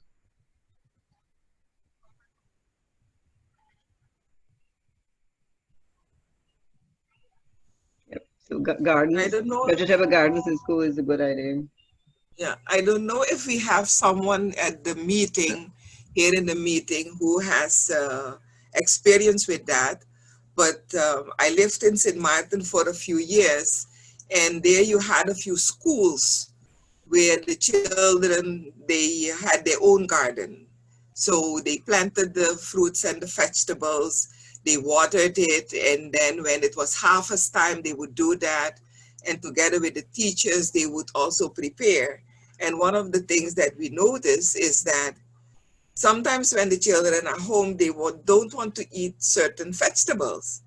So gardens, I don't know. vegetable gardens in school is a good idea. Yeah, I don't know if we have someone at the meeting, here in the meeting, who has experience with that. But I lived in St. Martin for a few years, and there you had a few schools where the children, they had their own garden. So they planted the fruits and the vegetables, they watered it, and then when it was harvest time, they would do that. And together with the teachers, they would also prepare. And one of the things that we notice is that sometimes when the children are home, they don't want to eat certain vegetables.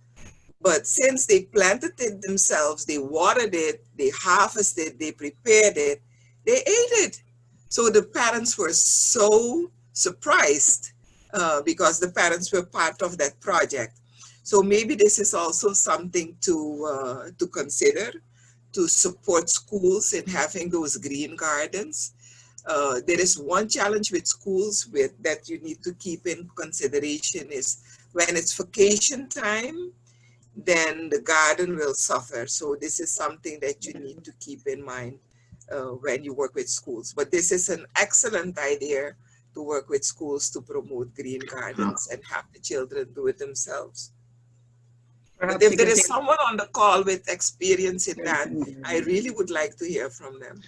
But since they planted it themselves, they watered it, they harvested it, they prepared it, they ate it. So the parents were so surprised because the parents were part of that project. So maybe this is also something to consider, to support schools in having those green gardens. There is one challenge with schools that you need to keep in consideration is when it's vacation time, then the garden will suffer. So this is something that you need to keep in mind when you work with schools. But this is an excellent idea to work with schools to promote green gardens and have the children do it themselves. Perhaps But if there is someone on the call with experience in that, I really would like to hear from them.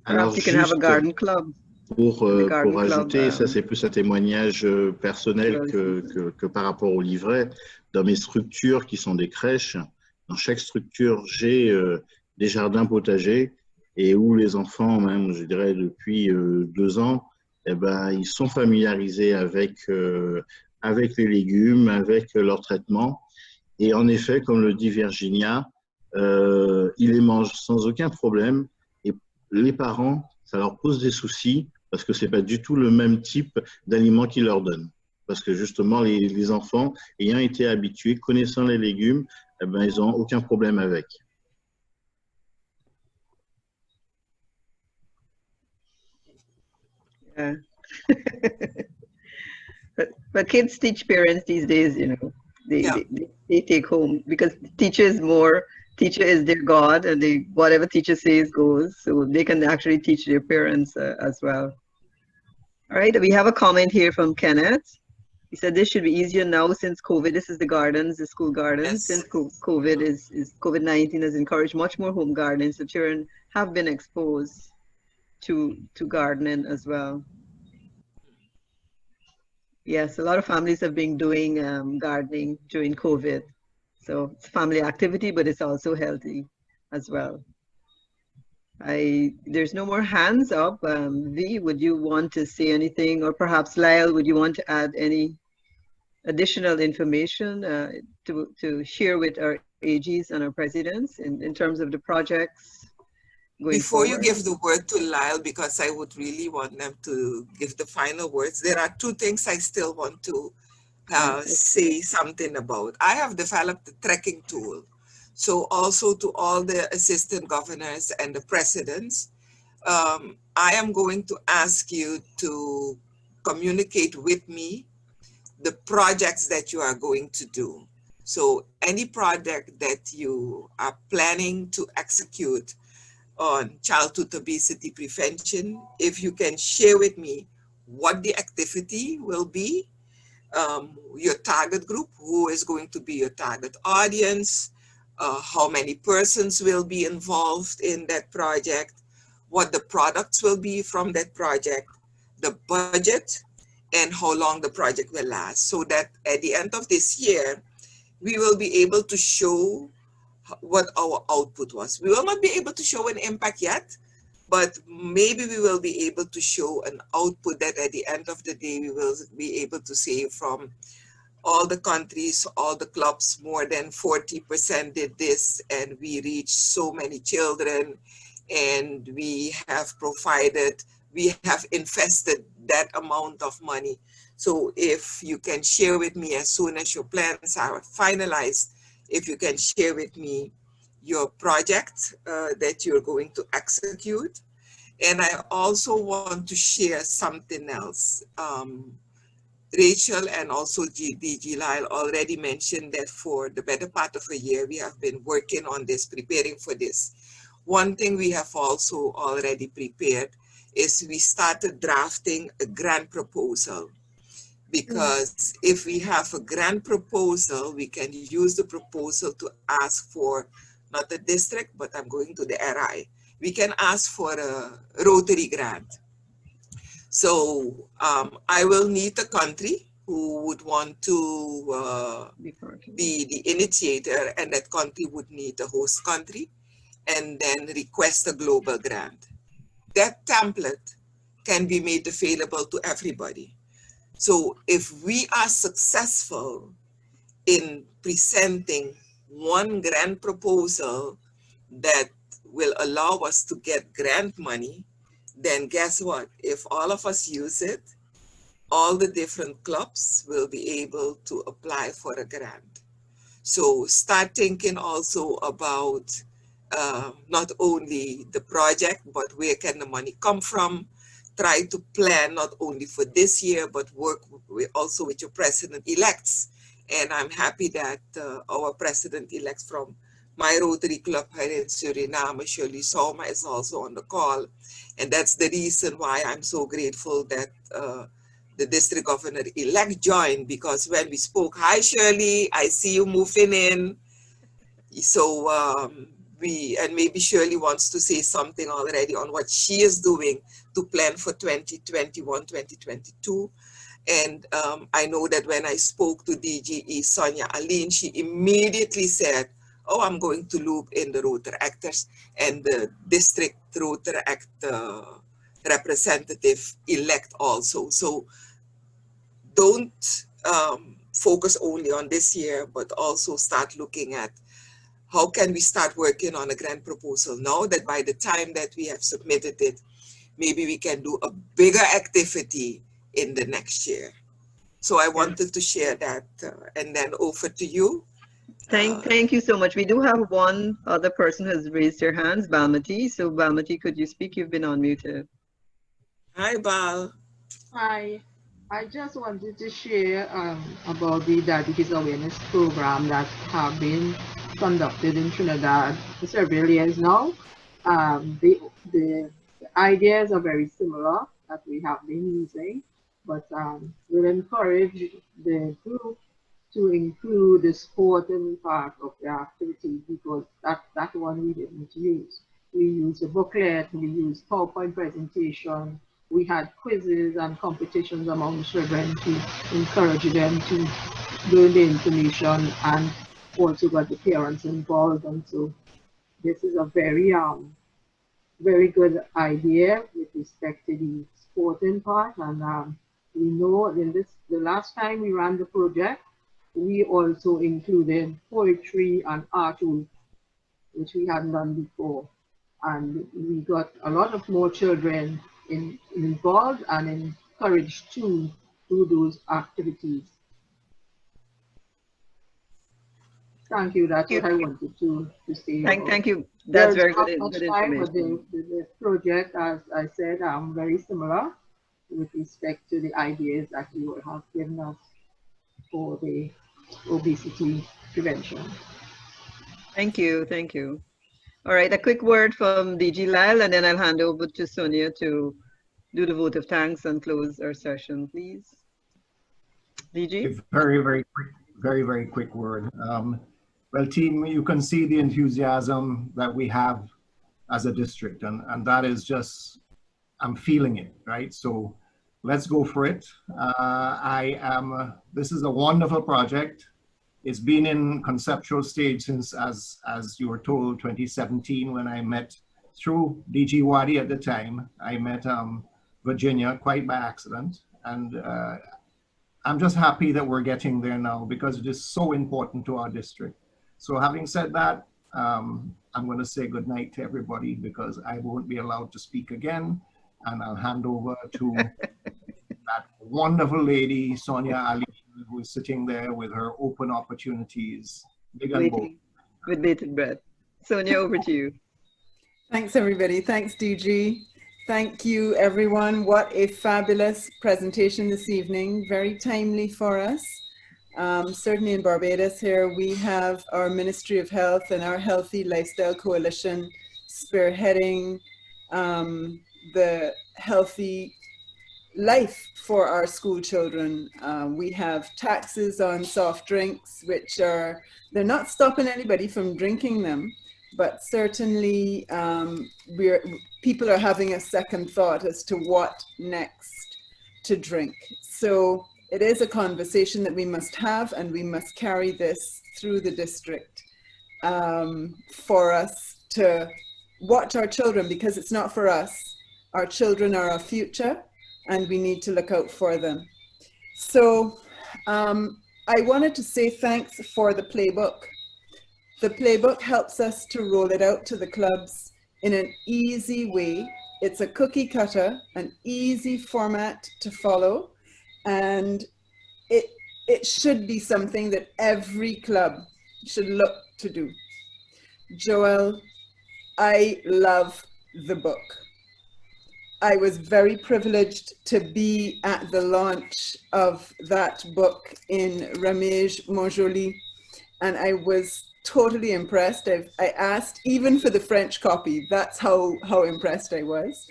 Perhaps you can have a garden club. Pour ajouter, ça c'est plus un témoignage personnel que par rapport au livret. Dans mes structures qui sont des crèches, dans chaque structure, j'ai des jardins potagers et où les enfants, même je dirais depuis 2 ans, eh ben, ils sont familiarisés avec les légumes, avec leur traitement. Et en effet, comme le dit Virginia, ils les mangent sans aucun problème. Et les parents, ça leur pose des soucis parce que ce n'est pas du tout le même type d'aliment qu'ils leur donnent. Parce que justement, les enfants, ayant été habitués, connaissant les légumes, eh ben, ils n'ont aucun problème avec. Yeah. but kids teach parents these days, you know, they take home because teacher is their God, and whatever teacher says goes. So they can actually teach their parents as well. All right, we have a comment here from Kenneth. He said this should be easier now since COVID. This is the gardens, the school gardens. Since COVID-19 has encouraged much more home gardens, the children have been exposed to gardening as well. Yes, a lot of families have been doing gardening during COVID. So it's family activity, but it's also healthy as well. There's no more hands up. V, would you want to say anything? Or perhaps Lyle, would you want to add any additional information to share with our AGs and our presidents in terms of the projects? Before you give the word to Lyle, because I would really want them to give the final words, there are 2 things I still want to say something about. I have developed a tracking tool. So also to all the assistant governors and the presidents, I am going to ask you to communicate with me the projects that you are going to do. So any project that you are planning to execute on childhood obesity prevention, if you can share with me what the activity will be, your target group, who is going to be your target audience, how many persons will be involved in that project, what the products will be from that project, the budget, and how long the project will last, so that at the end of this year, we will be able to show what our output was. We will not be able to show an impact yet, but maybe we will be able to show an output that at the end of the day, we will be able to say from all the countries, all the clubs, more than 40% did this, and we reached so many children, and we have invested that amount of money. So if you can share with me as soon as your plans are finalized, if you can share with me your project that you're going to execute. And I also want to share something else. Rachel and also DG Lyle already mentioned that for the better part of a year, we have been working on this, preparing for this. One thing we have also already prepared is we started drafting a grant proposal. Because if we have a grant proposal, we can use the proposal to ask for, not the district, but I'm going to the RI. We can ask for a Rotary grant. So I will need a country who would want to be the initiator, and that country would need a host country, and then request a global grant. That template can be made available to everybody. So if we are successful in presenting one grant proposal that will allow us to get grant money, then guess what? If all of us use it, all the different clubs will be able to apply for a grant. So start thinking also about not only the project, but where can the money come from? Try to plan not only for this year, but work also with your president-elects. And I'm happy that our president-elect from my Rotary Club here in Suriname, Shirley Soma, is also on the call. And that's the reason why I'm so grateful that the district governor-elect joined, because when we spoke, hi Shirley, I see you moving in. So and maybe Shirley wants to say something already on what she is doing to plan for 2021, 2022. And I know that when I spoke to DGE Sonia Aline, she immediately said, oh, I'm going to loop in the Rotary actors and the district Rotary Act representative elect also. So don't focus only on this year, but also start looking at how can we start working on a grant proposal now, that by the time that we have submitted it, maybe we can do a bigger activity in the next year. So I wanted to share that, and then over to you. Thank you so much. We do have one other person who has raised their hands, Balmati. So Balmati, could you speak? You've been unmuted. Hi, Bal. Hi. I just wanted to share about the diabetes awareness program that have been conducted in Trinidad for several years now. The ideas are very similar that we have been using, but we'll encourage the group to include the sporting part of the activity, because that one we didn't use. We used a booklet, we used PowerPoint presentation, we had quizzes and competitions among children to encourage them to learn the information, and also got the parents involved. And so this is a very good idea with respect to the sporting part. And we know in the last time we ran the project, we also included poetry and art, which we hadn't done before. And we got a lot of more children involved and encouraged to do those activities. Thank you. That's what I wanted to say. Thank you. That's very good information. But the project, as I said, very similar with respect to the ideas that you have given us for the obesity prevention. Thank you. Thank you. All right, a quick word from DG Lyle, and then I'll hand over to Sonia to do the vote of thanks and close our session, please. DG? Very quick word. Well, team, you can see the enthusiasm that we have as a district, and that is just, I'm feeling it, right? So let's go for it. This is a wonderful project. It's been in conceptual stage since, as you were told, 2017, when I met through DG Wadi at the time. I met Virginia quite by accident, and I'm just happy that we're getting there now because it is so important to our district. So having said that, I'm going to say good night to everybody because I won't be allowed to speak again. And I'll hand over to that wonderful lady, Sonia Ali, who is sitting there with her open opportunities, big and bold. Waiting with bated breath. Sonia, over to you. Thanks, everybody. Thanks, DG. Thank you, everyone. What a fabulous presentation this evening. Very timely for us. Certainly in Barbados here, we have our Ministry of Health and our Healthy Lifestyle Coalition spearheading the healthy life for our school children. We have taxes on soft drinks, which are, they're not stopping anybody from drinking them, but certainly people are having a second thought as to what next to drink. So it is a conversation that we must have, and we must carry this through the district for us to watch our children, because it's not for us. Our children are our future, and we need to look out for them. So I wanted to say thanks for the playbook. The playbook helps us to roll it out to the clubs in an easy way. It's a cookie cutter, an easy format to follow, and it should be something that every club should look to do. Joel, I love the book. I was very privileged to be at the launch of that book in Ramège Montjoly, and I was totally impressed. I asked even for the French copy. That's how impressed I was.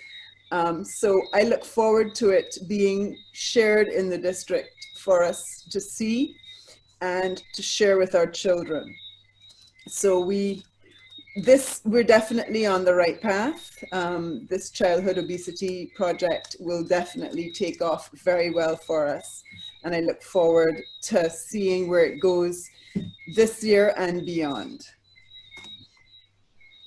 So I look forward to it being shared in the district for us to see and to share with our children. So we're definitely on the right path. This childhood obesity project will definitely take off very well for us. And I look forward to seeing where it goes this year and beyond.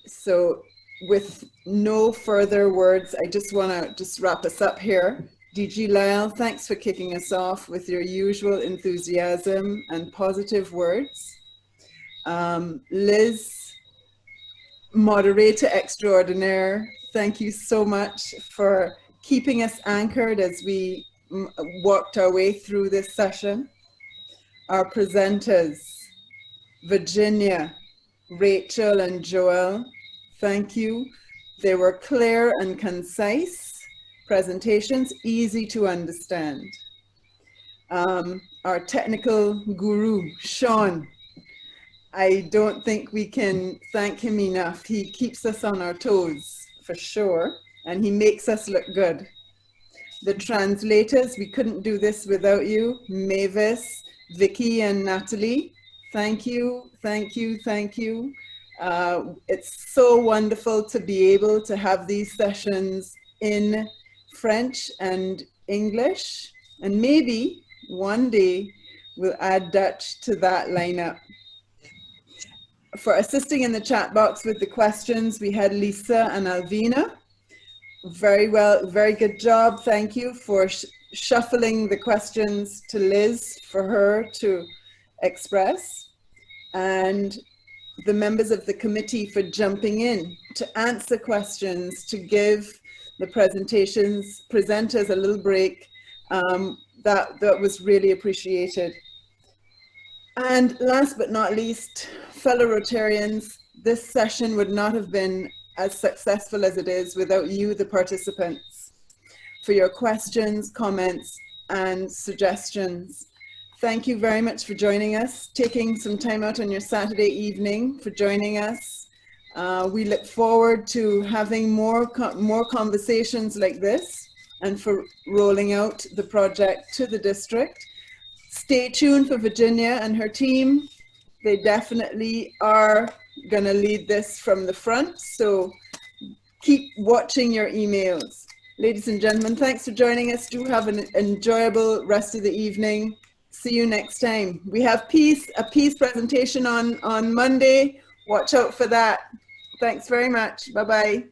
So with no further words, I just want to wrap us up here. DG Lyle, thanks for kicking us off with your usual enthusiasm and positive words. Liz, moderator extraordinaire, thank you so much for keeping us anchored as we walked our way through this session. Our presenters, Virginia, Rachel, and Joel, thank you. They were clear and concise presentations, easy to understand. Our technical guru, Sean, I don't think we can thank him enough. He keeps us on our toes, for sure, and he makes us look good. The translators, we couldn't do this without you. Mavis, Vicky, and Natalie, thank you, thank you, thank you. It's so wonderful to be able to have these sessions in French and English, and maybe one day we'll add Dutch to that lineup. For assisting in the chat box with the questions, we had Lisa and Alvina. Very well, very good job. Thank you for shuffling the questions to Liz for her to express. And the members of the committee for jumping in to answer questions, to give the presenters a little break. That was really appreciated. And last but not least, fellow Rotarians, this session would not have been as successful as it is without you, the participants, for your questions, comments, and suggestions. Thank you very much for joining us, taking some time out on your Saturday evening for joining us. We look forward to having more conversations like this and for rolling out the project to the district. Stay tuned for Virginia and her team. They definitely are going to lead this from the front, so keep watching your emails. Ladies and gentlemen, thanks for joining us. Do have an enjoyable rest of the evening. See you next time. We have a peace presentation on Monday. Watch out for that. Thanks very much. Bye-bye.